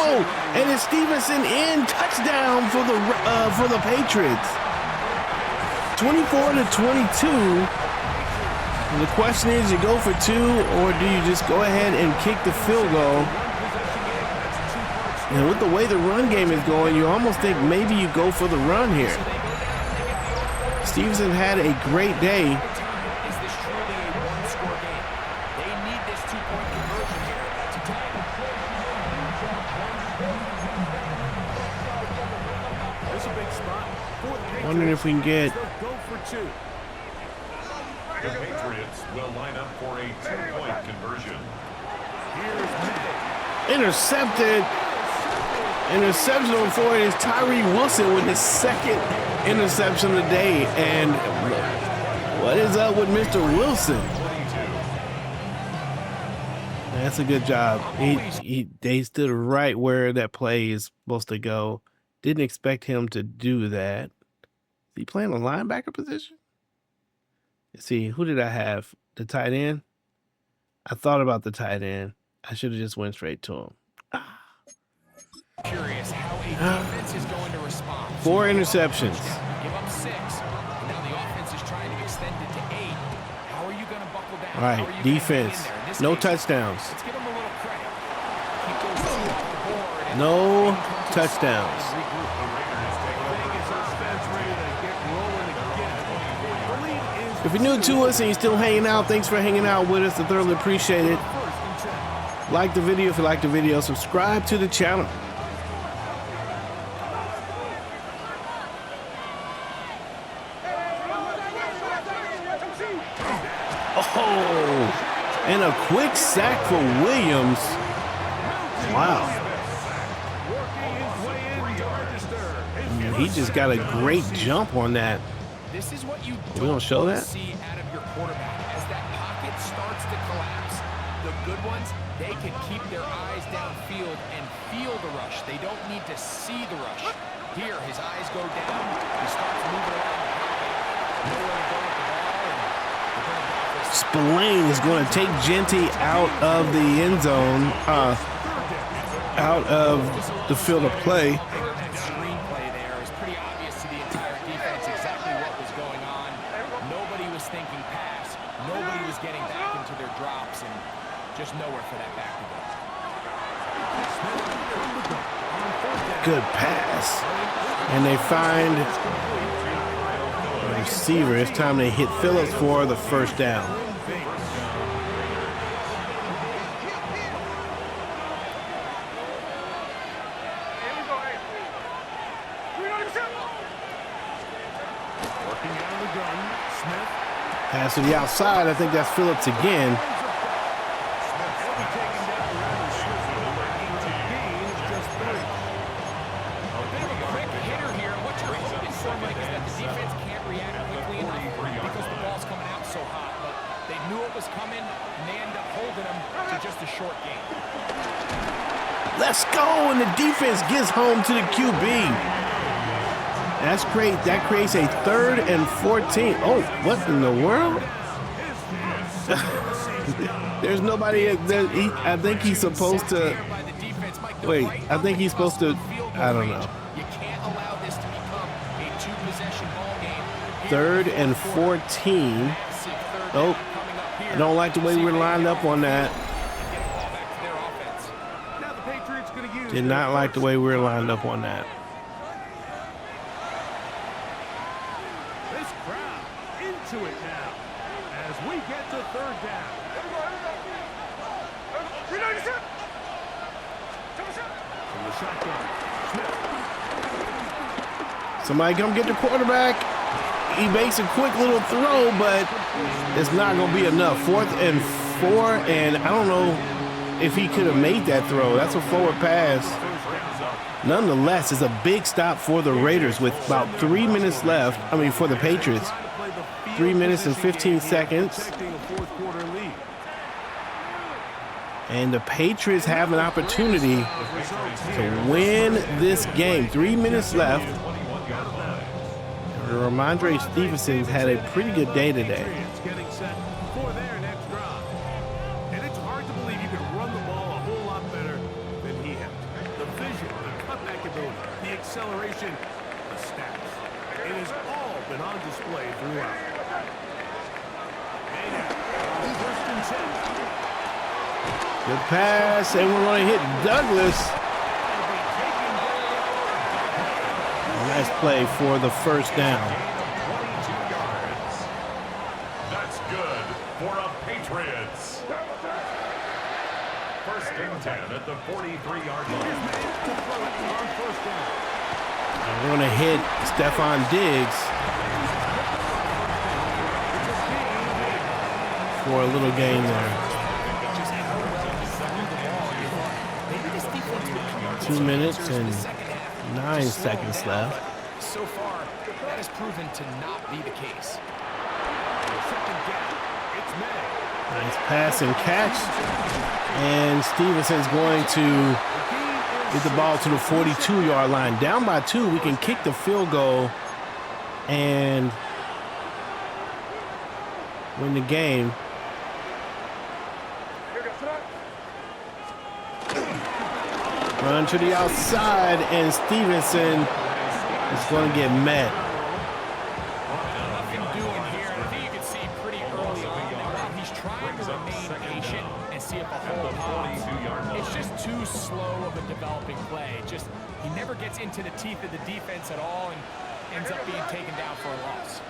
And it's Stevenson in. Touchdown for the Patriots. 24-22. And the question is, you go for 2, or do you just go ahead and kick the field goal? And with the way the run game is going, you almost think maybe you go for the run here. Stevenson had a great day. Is this truly a one-score game? They need this 2-point conversion here to tie it. That's a big spot. Wondering if we can get. Go for 2. The Patriots will line up for a 2-point conversion. Here's May. Intercepted. Interception on 4 is Tyree Wilson with his 2nd interception of the day. And what is up with Mr. Wilson? That's a good job. They stood right where that play is supposed to go. Didn't expect him to do that. Is he playing a linebacker position? Let's see, who did I have? The tight end? I thought about the tight end. I should have just went straight to him. Curious how a defense is going to respond. 4 interceptions. Give up 6. And now the offense is trying to extend it to 8. How are you going to buckle down? All right, defense. No touchdowns. Let's give them a little credit. Keep those 2 off the board. No touchdowns. If you're new to us and you're still hanging out, thanks for hanging out with us. I thoroughly appreciate it. Like the video if you like the video. Subscribe to the channel. Oh, and a quick sack for Williams. Wow. He just got a great jump on that. This is what you We don't show that? see out of your quarterback. As that pocket starts to collapse, the good ones, they can keep their eyes downfield and feel the rush. They don't need to see the rush. Here, his eyes go down. He starts moving around the pocket. Nowhere to go with the ball. And they're going to go for Spillane is going to take Genty out of the end zone, out of the field of play. that screenplay there is pretty obvious to the entire defense exactly what was going on. Nobody was thinking pass. Nobody was getting back into their drops, and just nowhere for that back to go. Good pass. And they find a receiver. It's time they hit Phillips for the first down. Pass to the outside. I think that's Phillips again. knew it was coming, and they end up holding him to just a short game. Let's go, and the defense gets home to the QB. That's great. That creates a 3rd and 14. Oh, what in the world? There's nobody. I think he's supposed to. Wait, I think he's supposed to. I don't know. You can't allow this to become a 2-possession ball game. 3rd and 14. Oh, I don't like the way we're lined up on that. Did not like the way we were lined up on that. This crowd into it now as we get to 3rd down. From the shotgun, Smith. Somebody come get the quarterback. He makes a quick little throw, but it's not going to be enough. 4th and 4, and I don't know if he could have made that throw. That's a forward pass. Nonetheless, it's a big stop for the Raiders with about 3 minutes left. I mean, for the Patriots. 3 minutes and 15 seconds. And the Patriots have an opportunity to win this game. 3 minutes left. Ramondre Stevenson's had a pretty good day today. Getting set for their next drive. And it's hard to believe you can run the ball a whole lot better than he has. The vision, the cutback ability, the acceleration, the stats. It has all been on display throughout. And now, 1st and 10. Good pass, and we're going to hit Douglas. Nice play for the 1st down. 22 yards. That's good for a Patriots. 1st and 10 at the 43-yard line. We're going to hit Stephon Diggs for a little gain there. 2 minutes and 9 seconds left. So far, that has proven to not be the case. Nice pass and catch. And Stevenson's going to get the ball to the 42-yard line. Down by 2, we can kick the field goal and win the game. Run to the outside, and Stevenson is going to get met. Nothing doing here. I think you can see pretty early on now he's trying to remain patient and see if a hole pops. It's just too slow of a developing play. He never gets into the teeth of the defense at all and ends up being taken down for a loss.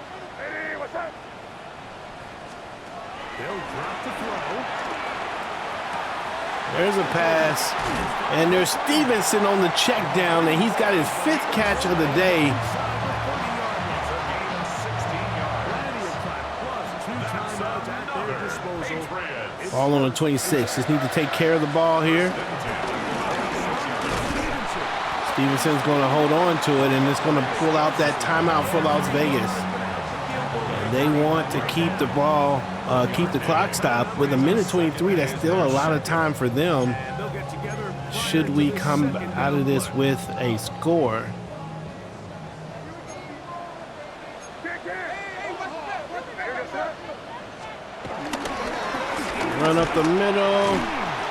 They'll drop the throw. There's a pass, and there's Stevenson on the check down, and he's got his 5th catch of the day. Ball on the 26. Just need to take care of the ball here. Stevenson's going to hold on to it, and it's going to pull out that timeout for Las Vegas. And they want to keep the ball, keep the clock stopped. With 1:23, that's still a lot of time for them. Should we come out of this with a score? Run up the middle,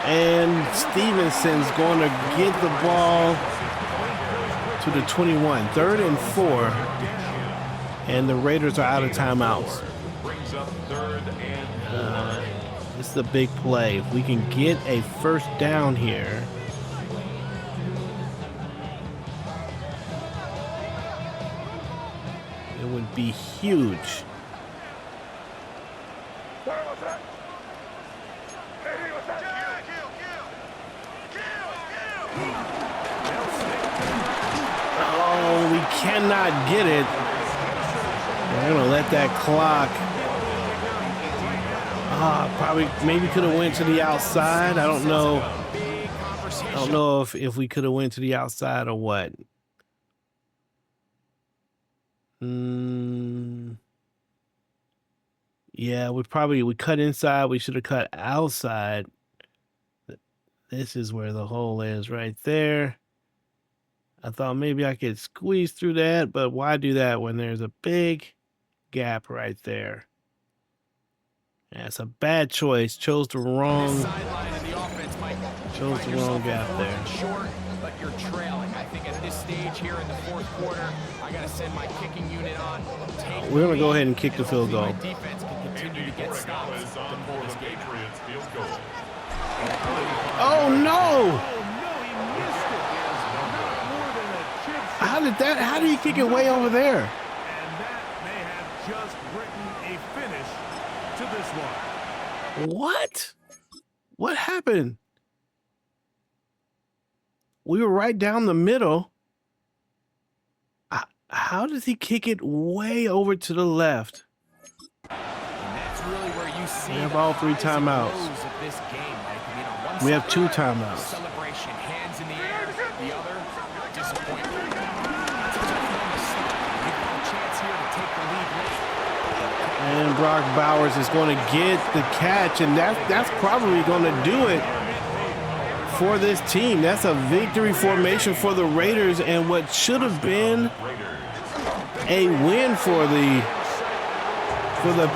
and Stevenson's going to get the ball to the 21. 3rd and 4, and the Raiders are out of timeouts. This is a big play. If we can get a 1st down here, it would be huge. Oh, we cannot get it. We're going to let that clock. Probably, maybe could have went to the outside. I don't know. I don't know if we could have went to the outside or what. Yeah, we cut inside. We should have cut outside. This is where the hole is right there. I thought maybe I could squeeze through that, but why do that when there's a big gap right there? That's a bad choice. Chose the wrong gap there. Short, but you're trailing. I think at this stage here in the fourth quarter, I got to send my kicking unit on. We're going to go ahead and kick the field goal. Defense can continue to get stops. Oh no! How did he kick it way over there? And that may have just written a finish to this one. What? What happened? We were right down the middle. How does he kick it way over to the left? And that's really where you see we have all 3 timeouts. We have 2 timeouts. Celebration, hands in the air. The other, disappointment. And Brock Bowers is going to get the catch, and that's probably going to do it for this team. That's a victory formation for the Raiders, and what should have been a win for the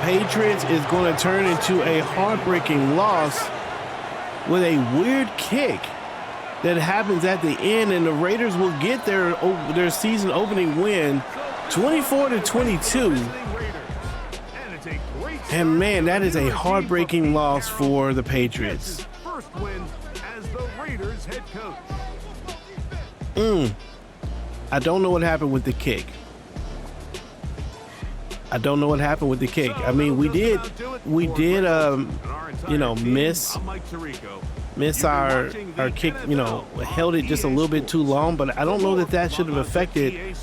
Patriots is going to turn into a heartbreaking loss with a weird kick that happens at the end, and the Raiders will get their season opening win 24-22. And man, that is a heartbreaking loss for the Patriots. First win as the Raiders head coach. I don't know what happened with the kick. I I mean, we did miss our kick, held it just a little bit too long, but I don't know that should have affected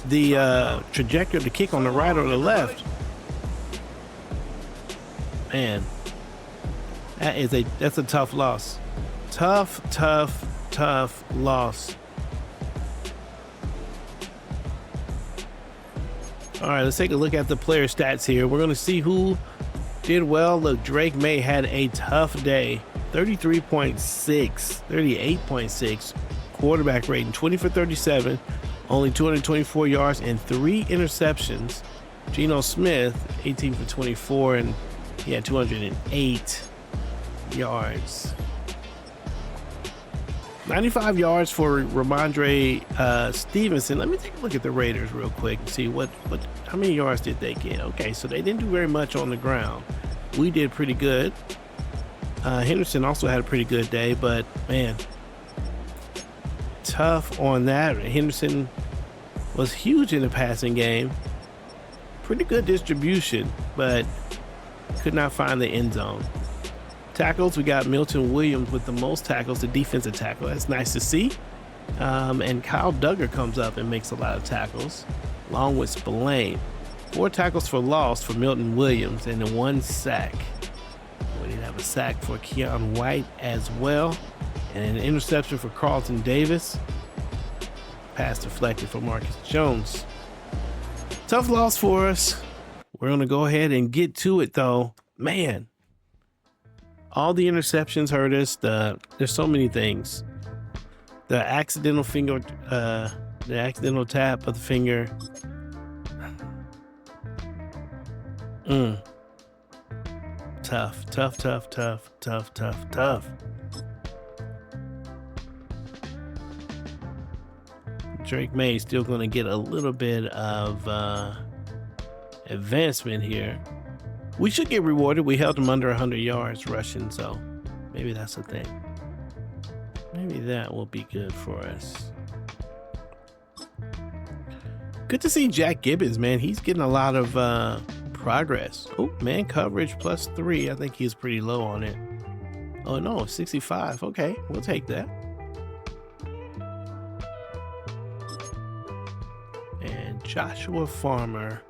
the trajectory of the kick on the right or the left. Man, that's a tough loss. Tough loss. All right, let's take a look at the player stats here. We're going to see who did well. Look, Drake May had a tough day. 38.6 quarterback rating, 20 for 37, only 224 yards and 3 interceptions. Geno Smith, 18 for 24, and he had 208 yards. 95 yards for Ramondre Stevenson. Let me take a look at the Raiders real quick and see how many yards did they get. Okay, so they didn't do very much on the ground. We did pretty good. Henderson also had a pretty good day, but man, tough on that. Henderson was huge in the passing game. Pretty good distribution, but could not find the end zone. Tackles, we got Milton Williams with the most tackles, the defensive tackle. That's nice to see. And Kyle Duggar comes up and makes a lot of tackles, along with Spillane. 4 tackles for loss for Milton Williams and 1 sack. We did have a sack for Keon White as well, and an interception for Carlton Davis. Pass deflected for Marcus Jones. Tough loss for us. We're going to go ahead and get to it, though. Man, all the interceptions hurt us. There's so many things. The accidental tap of the finger. Tough. Drake May still going to get a little bit of advancement here. We should get rewarded. We held him under 100 yards rushing, so maybe that's the thing. Maybe that will be good for us. Good to see Jack Gibbons, man. He's getting a lot of progress. Oh, man coverage +3. I think he's pretty low on it. Oh, no, 65. Okay, we'll take that. And Joshua Farmer.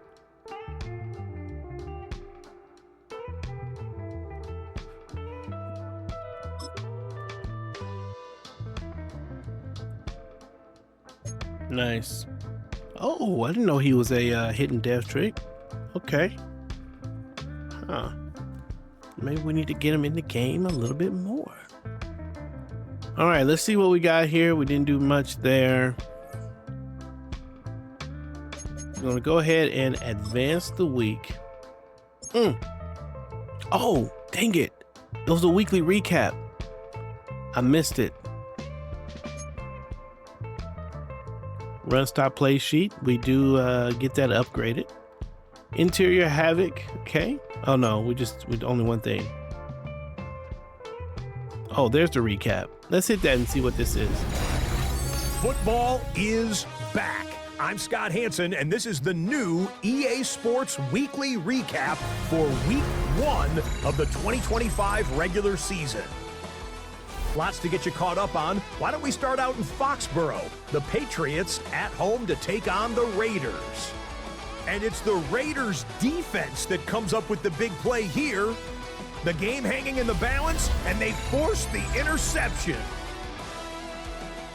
Nice. Oh, I didn't know he was a hidden death trick. Okay. Huh. Maybe we need to get him in the game a little bit more. All right, let's see what we got here. We didn't do much there. We're going to go ahead and advance the week. Oh, dang it. It was a weekly recap. I missed it. Run, stop, play sheet. We do get that upgraded. Interior havoc. Okay. Oh no, we only one thing. Oh, there's the recap. Let's hit that and see what this is. Football is back. I'm Scott Hansen, and this is the new EA Sports Weekly Recap for Week 1 of the 2025 regular season. Lots to get you caught up on. Why don't we start out in Foxborough? The Patriots at home to take on the Raiders. And it's the Raiders defense that comes up with the big play here. The game hanging in the balance, and they force the interception.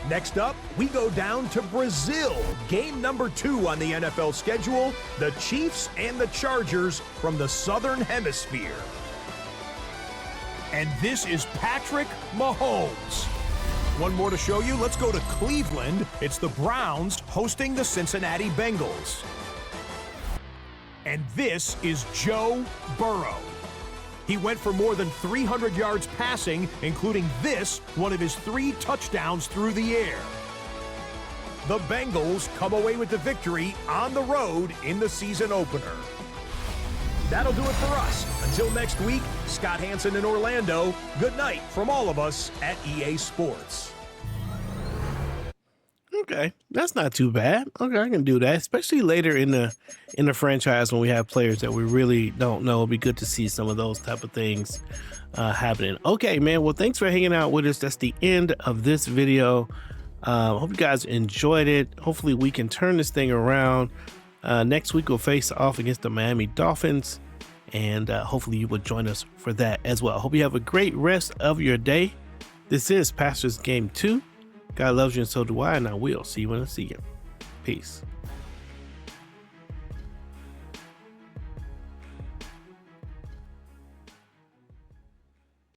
Next up, we go down to Brazil. Game number 2 on the NFL schedule, the Chiefs and the Chargers from the Southern Hemisphere. And this is Patrick Mahomes. One more to show you. Let's go to Cleveland. It's the Browns hosting the Cincinnati Bengals. And this is Joe Burrow. He went for more than 300 yards passing, including this, one of his 3 touchdowns through the air. The Bengals come away with the victory on the road in the season opener. That'll do it for us. Until next week, Scott Hansen in Orlando. Good night from all of us at EA Sports. Okay, that's not too bad. Okay, I can do that, especially later in the franchise when we have players that we really don't know. It'll be good to see some of those type of things happening. Okay, man. Well, thanks for hanging out with us. That's the end of this video. Hope you guys enjoyed it. Hopefully, we can turn this thing around. Next week, we'll face off against the Miami Dolphins, and hopefully, you will join us for that as well. Hope you have a great rest of your day. This is Pastor's Game 2. God loves you and so do I, and I will see you when I see you. Peace.